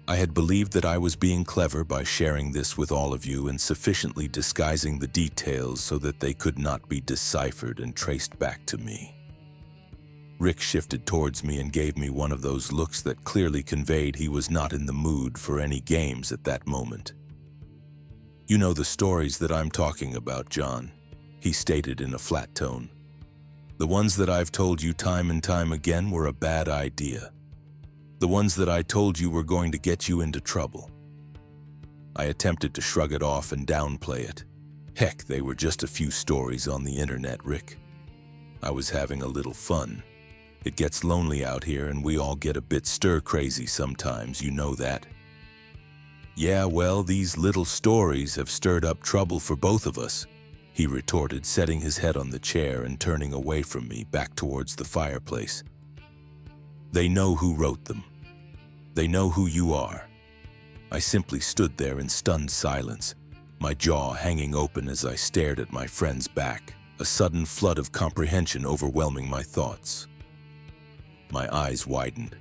I had believed that I was being clever by sharing this with all of you and sufficiently disguising the details so that they could not be deciphered and traced back to me. Rick shifted towards me and gave me one of those looks that clearly conveyed he was not in the mood for any games at that moment. "You know the stories that I'm talking about, John," he stated in a flat tone. "The ones that I've told you time and time again were a bad idea. The ones that I told you were going to get you into trouble." I attempted to shrug it off and downplay it. Heck, they were just a few stories on the internet, Rick. I was having a little fun. It gets lonely out here and we all get a bit stir-crazy sometimes, you know that. "Yeah, well, these little stories have stirred up trouble for both of us," he retorted, setting his head on the chair and turning away from me, back towards the fireplace. "They know who wrote them. They know who you are." I simply stood there in stunned silence, my jaw hanging open as I stared at my friend's back, a sudden flood of comprehension overwhelming my thoughts. My eyes widened.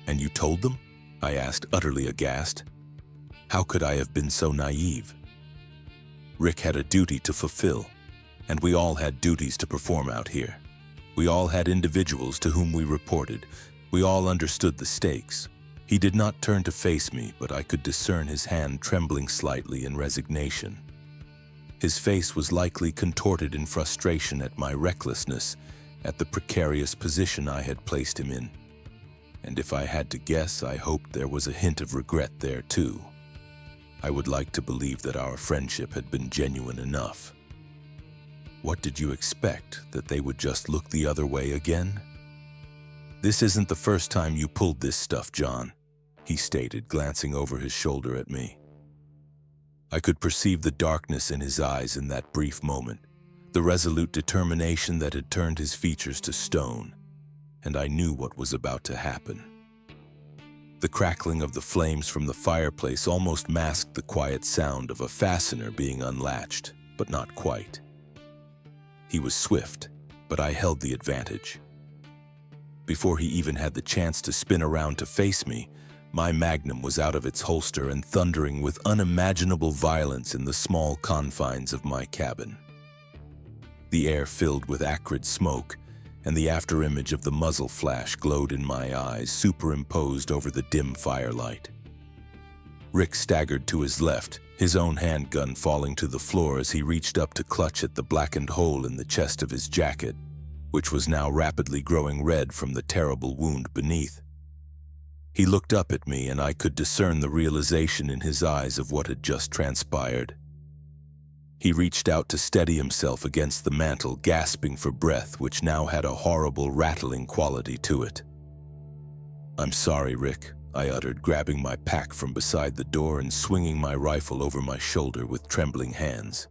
"And you told them?" I asked, utterly aghast. How could I have been so naive? Rick had a duty to fulfill, and we all had duties to perform out here. We all had individuals to whom we reported. We all understood the stakes. He did not turn to face me, but I could discern his hand trembling slightly in resignation. His face was likely contorted in frustration at my recklessness, at the precarious position I had placed him in. And if I had to guess, I hoped there was a hint of regret there too. I would like to believe that our friendship had been genuine enough. What did you expect, that they would just look the other way again? "This isn't the first time you pulled this stuff, John," he stated, glancing over his shoulder at me. I could perceive the darkness in his eyes in that brief moment, the resolute determination that had turned his features to stone, and I knew what was about to happen. The crackling of the flames from the fireplace almost masked the quiet sound of a fastener being unlatched, but not quite. He was swift, but I held the advantage. Before he even had the chance to spin around to face me, My magnum was out of its holster and thundering with unimaginable violence in the small confines of my cabin. The air filled with acrid smoke, and the afterimage of the muzzle flash glowed in my eyes, superimposed over the dim firelight. Rick staggered to his left, his own handgun falling to the floor as he reached up to clutch at the blackened hole in the chest of his jacket, which was now rapidly growing red from the terrible wound beneath. He looked up at me, and I could discern the realization in his eyes of what had just transpired. He reached out to steady himself against the mantel, gasping for breath, which now had a horrible rattling quality to it. "I'm sorry, Rick," I uttered, grabbing my pack from beside the door and swinging my rifle over my shoulder with trembling hands.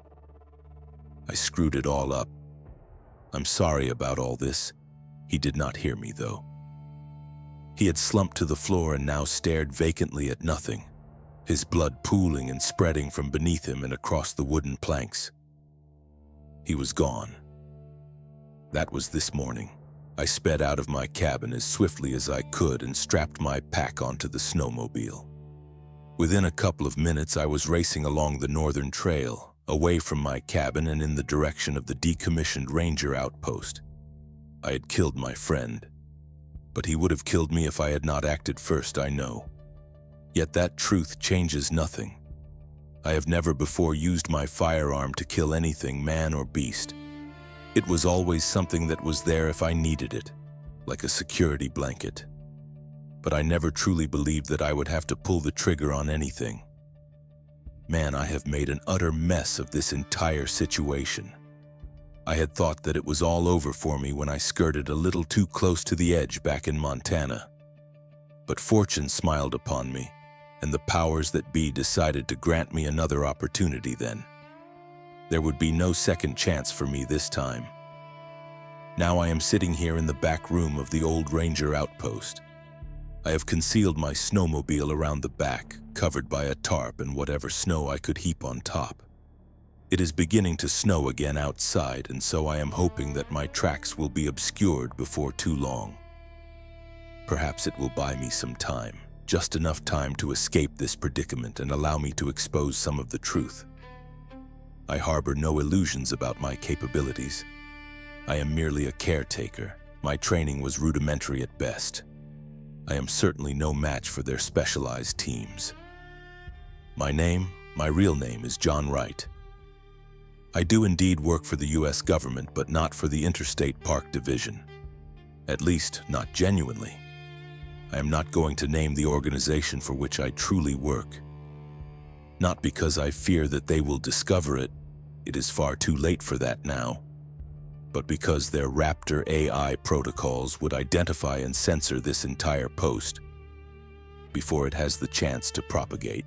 I screwed it all up. "I'm sorry about all this." He did not hear me, though. He had slumped to the floor and now stared vacantly at nothing, his blood pooling and spreading from beneath him and across the wooden planks. He was gone. That was this morning. I sped out of my cabin as swiftly as I could and strapped my pack onto the snowmobile. Within a couple of minutes, I was racing along the northern trail, away from my cabin and in the direction of the decommissioned ranger outpost. I had killed my friend, but he would have killed me if I had not acted first, I know. Yet that truth changes nothing. I have never before used my firearm to kill anything, man or beast. It was always something that was there if I needed it, like a security blanket. But I never truly believed that I would have to pull the trigger on anything. Man, I have made an utter mess of this entire situation. I had thought that it was all over for me when I skirted a little too close to the edge back in Montana. But fortune smiled upon me, and the powers that be decided to grant me another opportunity then. There would be no second chance for me this time. Now I am sitting here in the back room of the old ranger outpost. I have concealed my snowmobile around the back, covered by a tarp and whatever snow I could heap on top. It is beginning to snow again outside, and so I am hoping that my tracks will be obscured before too long. Perhaps it will buy me some time, just enough time to escape this predicament and allow me to expose some of the truth. I harbor no illusions about my capabilities. I am merely a caretaker. My training was rudimentary at best. I am certainly no match for their specialized teams. My real name is John Wright. I do indeed work for the U.S. government, but not for the Interstate Park Division. At least, not genuinely. I am not going to name the organization for which I truly work. Not because I fear that they will discover it, it is far too late for that now, but because their Raptor AI protocols would identify and censor this entire post before it has the chance to propagate.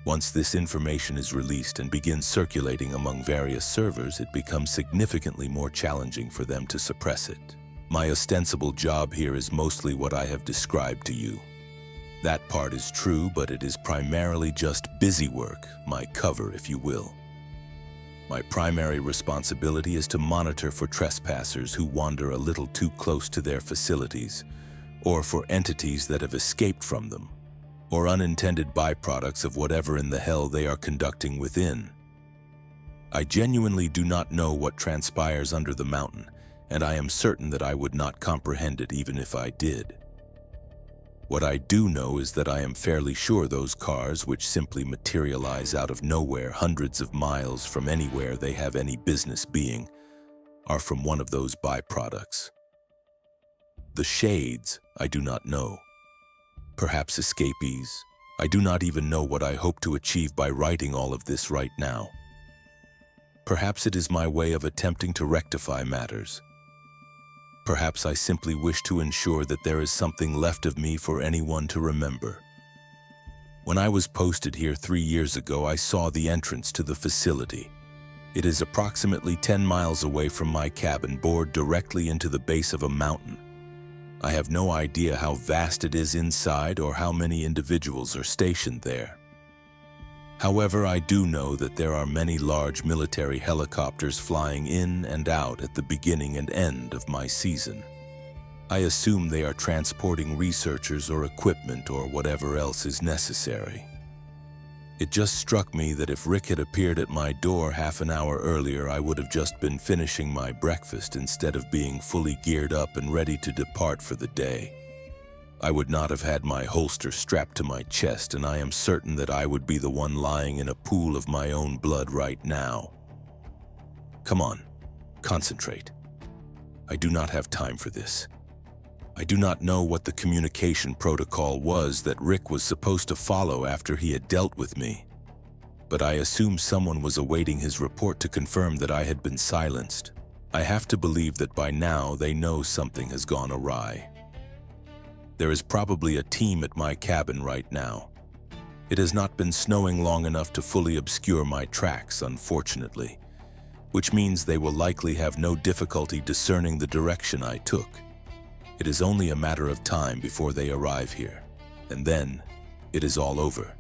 Once this information is released and begins circulating among various servers, it becomes significantly more challenging for them to suppress it. My ostensible job here is mostly what I have described to you. That part is true, but it is primarily just busy work, my cover, if you will. My primary responsibility is to monitor for trespassers who wander a little too close to their facilities, or for entities that have escaped from them, or unintended byproducts of whatever in the hell they are conducting within. I genuinely do not know what transpires under the mountain, and I am certain that I would not comprehend it even if I did. What I do know is that I am fairly sure those cars, which simply materialize out of nowhere hundreds of miles from anywhere they have any business being, are from one of those byproducts. The shades, I do not know. Perhaps escapees. I do not even know what I hope to achieve by writing all of this right now. Perhaps it is my way of attempting to rectify matters. Perhaps I simply wish to ensure that there is something left of me for anyone to remember. When I was posted here 3 years ago, I saw the entrance to the facility. It is approximately 10 miles away from my cabin, bored directly into the base of a mountain. I have no idea how vast it is inside or how many individuals are stationed there. However, I do know that there are many large military helicopters flying in and out at the beginning and end of my season. I assume they are transporting researchers or equipment or whatever else is necessary. It just struck me that if Rick had appeared at my door half an hour earlier, I would have just been finishing my breakfast instead of being fully geared up and ready to depart for the day. I would not have had my holster strapped to my chest, and I am certain that I would be the one lying in a pool of my own blood right now. Come on, concentrate. I do not have time for this. I do not know what the communication protocol was that Rick was supposed to follow after he had dealt with me, but I assume someone was awaiting his report to confirm that I had been silenced. I have to believe that by now they know something has gone awry. There is probably a team at my cabin right now. It has not been snowing long enough to fully obscure my tracks, unfortunately, which means they will likely have no difficulty discerning the direction I took. It is only a matter of time before they arrive here, and then it is all over.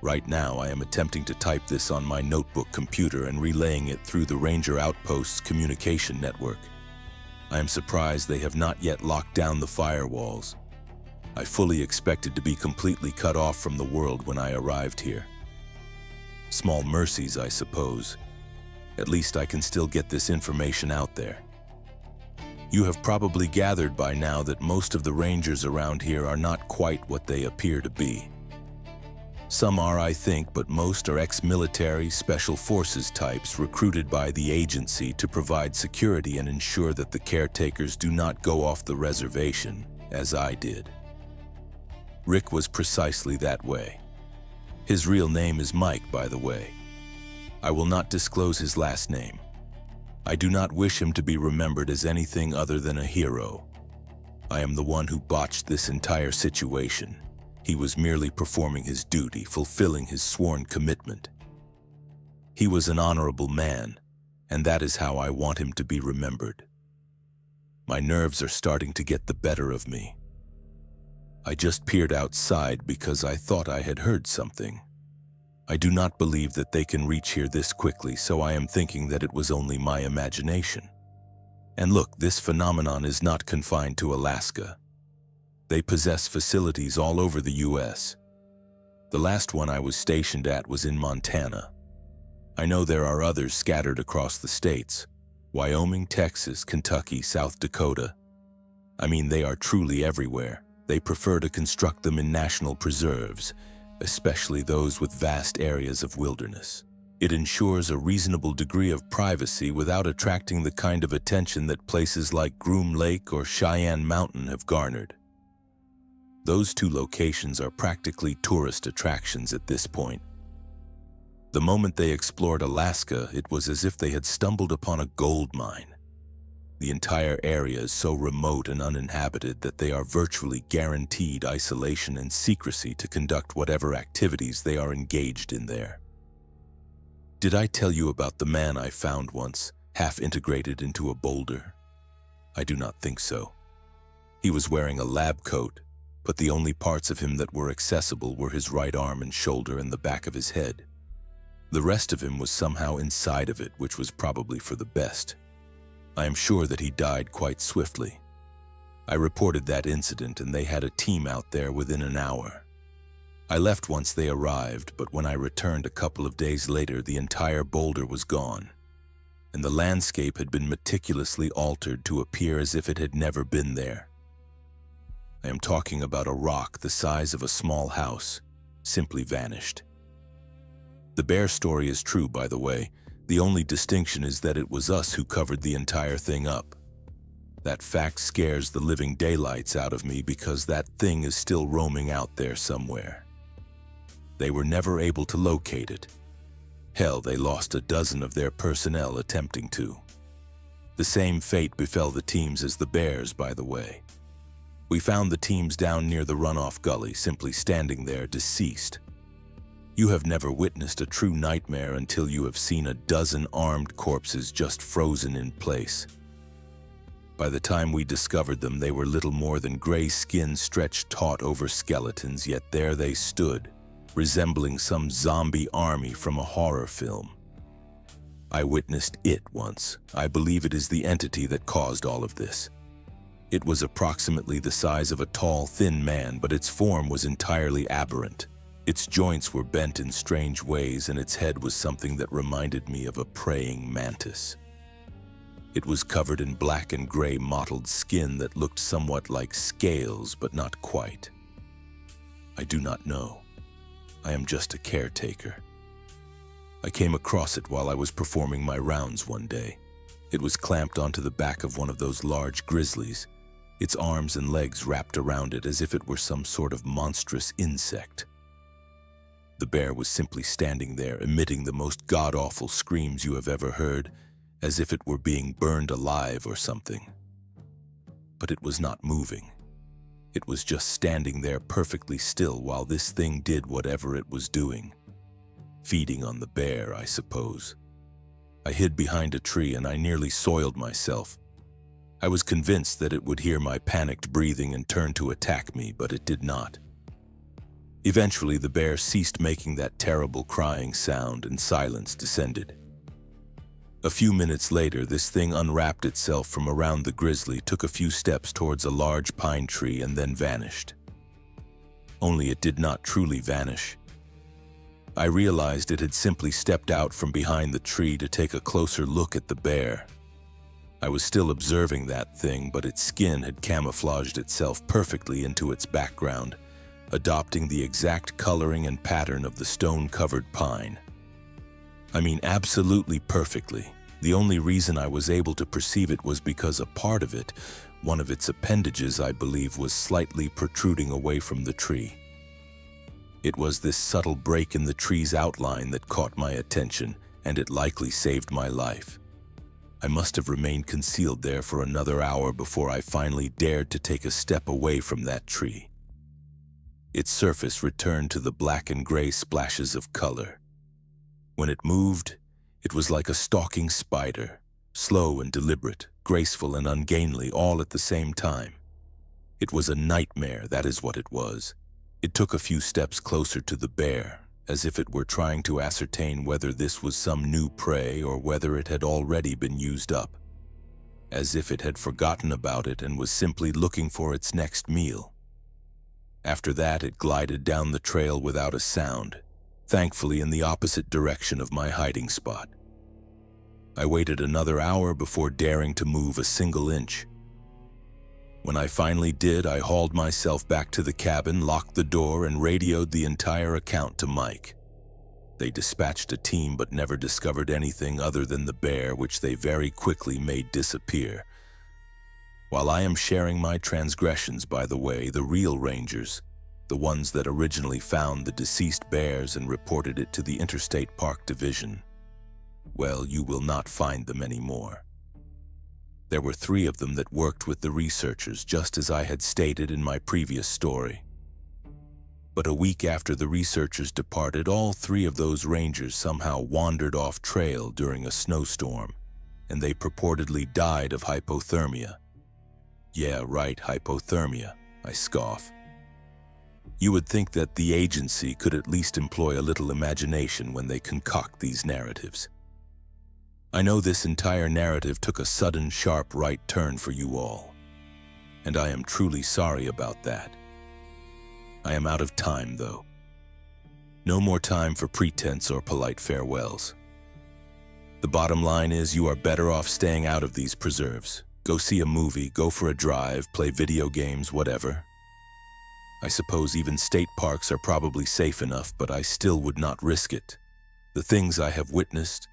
Right now, I am attempting to type this on my notebook computer and relaying it through the Ranger Outpost's communication network. I am surprised they have not yet locked down the firewalls. I fully expected to be completely cut off from the world when I arrived here. Small mercies, I suppose. At least I can still get this information out there. You have probably gathered by now that most of the Rangers around here are not quite what they appear to be. Some are, I think, but most are ex-military, special forces types recruited by the agency to provide security and ensure that the caretakers do not go off the reservation, as I did. Rick was precisely that way. His real name is Mike, by the way. I will not disclose his last name. I do not wish him to be remembered as anything other than a hero. I am the one who botched this entire situation. He was merely performing his duty, fulfilling his sworn commitment. He was an honorable man, and that is how I want him to be remembered. My nerves are starting to get the better of me. I just peered outside because I thought I had heard something. I do not believe that they can reach here this quickly, so I am thinking that it was only my imagination. And look, this phenomenon is not confined to Alaska. They possess facilities all over the U.S. The last one I was stationed at was in Montana. I know there are others scattered across the states: Wyoming, Texas, Kentucky, South Dakota. I mean, they are truly everywhere. They prefer to construct them in national preserves, especially those with vast areas of wilderness. It ensures a reasonable degree of privacy without attracting the kind of attention that places like Groom Lake or Cheyenne Mountain have garnered. Those two locations are practically tourist attractions at this point. The moment they explored Alaska, it was as if they had stumbled upon a gold mine. The entire area is so remote and uninhabited that they are virtually guaranteed isolation and secrecy to conduct whatever activities they are engaged in there. Did I tell you about the man I found once, half integrated into a boulder? I do not think so. He was wearing a lab coat, but the only parts of him that were accessible were his right arm and shoulder and the back of his head. The rest of him was somehow inside of it, which was probably for the best. I am sure that he died quite swiftly. I reported that incident, and they had a team out there within an hour. I left once they arrived, but when I returned a couple of days later, the entire boulder was gone, and the landscape had been meticulously altered to appear as if it had never been there. I am talking about a rock the size of a small house, simply vanished. The bear story is true, by the way. The only distinction is that it was us who covered the entire thing up. That fact scares the living daylights out of me because that thing is still roaming out there somewhere. They were never able to locate it. Hell, they lost a dozen of their personnel attempting to. The same fate befell the teams as the bears, by the way. We found the teams down near the runoff gully, simply standing there, deceased. You have never witnessed a true nightmare until you have seen a dozen armed corpses just frozen in place. By the time we discovered them, they were little more than gray skin stretched taut over skeletons, yet there they stood, resembling some zombie army from a horror film. I witnessed it once. I believe it is the entity that caused all of this. It was approximately the size of a tall, thin man, but its form was entirely aberrant. Its joints were bent in strange ways, and its head was something that reminded me of a praying mantis. It was covered in black and gray mottled skin that looked somewhat like scales, but not quite. I do not know. I am just a caretaker. I came across it while I was performing my rounds one day. It was clamped onto the back of one of those large grizzlies, its arms and legs wrapped around it as if it were some sort of monstrous insect. The bear was simply standing there, emitting the most god-awful screams you have ever heard, as if it were being burned alive or something. But it was not moving. It was just standing there perfectly still while this thing did whatever it was doing. Feeding on the bear, I suppose. I hid behind a tree and I nearly soiled myself. I was convinced that it would hear my panicked breathing and turn to attack me, but it did not. Eventually, the bear ceased making that terrible crying sound and silence descended. A few minutes later, this thing unwrapped itself from around the grizzly, took a few steps towards a large pine tree, and then vanished. Only it did not truly vanish. I realized it had simply stepped out from behind the tree to take a closer look at the bear. I was still observing that thing, but its skin had camouflaged itself perfectly into its background, adopting the exact coloring and pattern of the stone-covered pine. I mean, absolutely perfectly. The only reason I was able to perceive it was because a part of it, one of its appendages, I believe, was slightly protruding away from the tree. It was this subtle break in the tree's outline that caught my attention, and it likely saved my life. I must have remained concealed there for another hour before I finally dared to take a step away from that tree. Its surface returned to the black and gray splashes of color. When it moved, it was like a stalking spider, slow and deliberate, graceful and ungainly, all at the same time. It was a nightmare, that is what it was. It took a few steps closer to the bear, as if it were trying to ascertain whether this was some new prey or whether it had already been used up. As if it had forgotten about it and was simply looking for its next meal. After that, it glided down the trail without a sound, thankfully in the opposite direction of my hiding spot. I waited another hour before daring to move a single inch. When I finally did, I hauled myself back to the cabin, locked the door, and radioed the entire account to Mike. They dispatched a team but never discovered anything other than the bear, which they very quickly made disappear. While I am sharing my transgressions, by the way, the real rangers, the ones that originally found the deceased bears and reported it to the Interstate Park Division, well, you will not find them anymore. There were 3 of them that worked with the researchers, just as I had stated in my previous story. But a week after the researchers departed, all 3 of those rangers somehow wandered off trail during a snowstorm, and they purportedly died of hypothermia. Yeah, right, hypothermia, I scoff. You would think that the agency could at least employ a little imagination when they concoct these narratives. I know this entire narrative took a sudden, sharp right turn for you all, and I am truly sorry about that. I am out of time, though. No more time for pretense or polite farewells. The bottom line is you are better off staying out of these preserves. Go see a movie, go for a drive, play video games, whatever. I suppose even state parks are probably safe enough, but I still would not risk it. The things I have witnessed,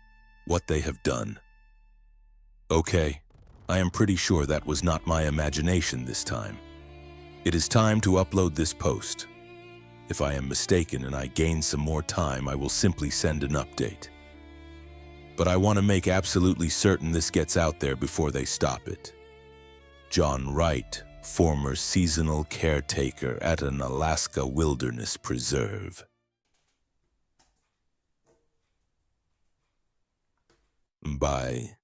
what they have done. Okay, I am pretty sure that was not my imagination this time. It is time to upload this post. If I am mistaken and I gain some more time, I will simply send an update. But I want to make absolutely certain this gets out there before they stop it. John Wright, former seasonal caretaker at an Alaska wilderness preserve. Bye.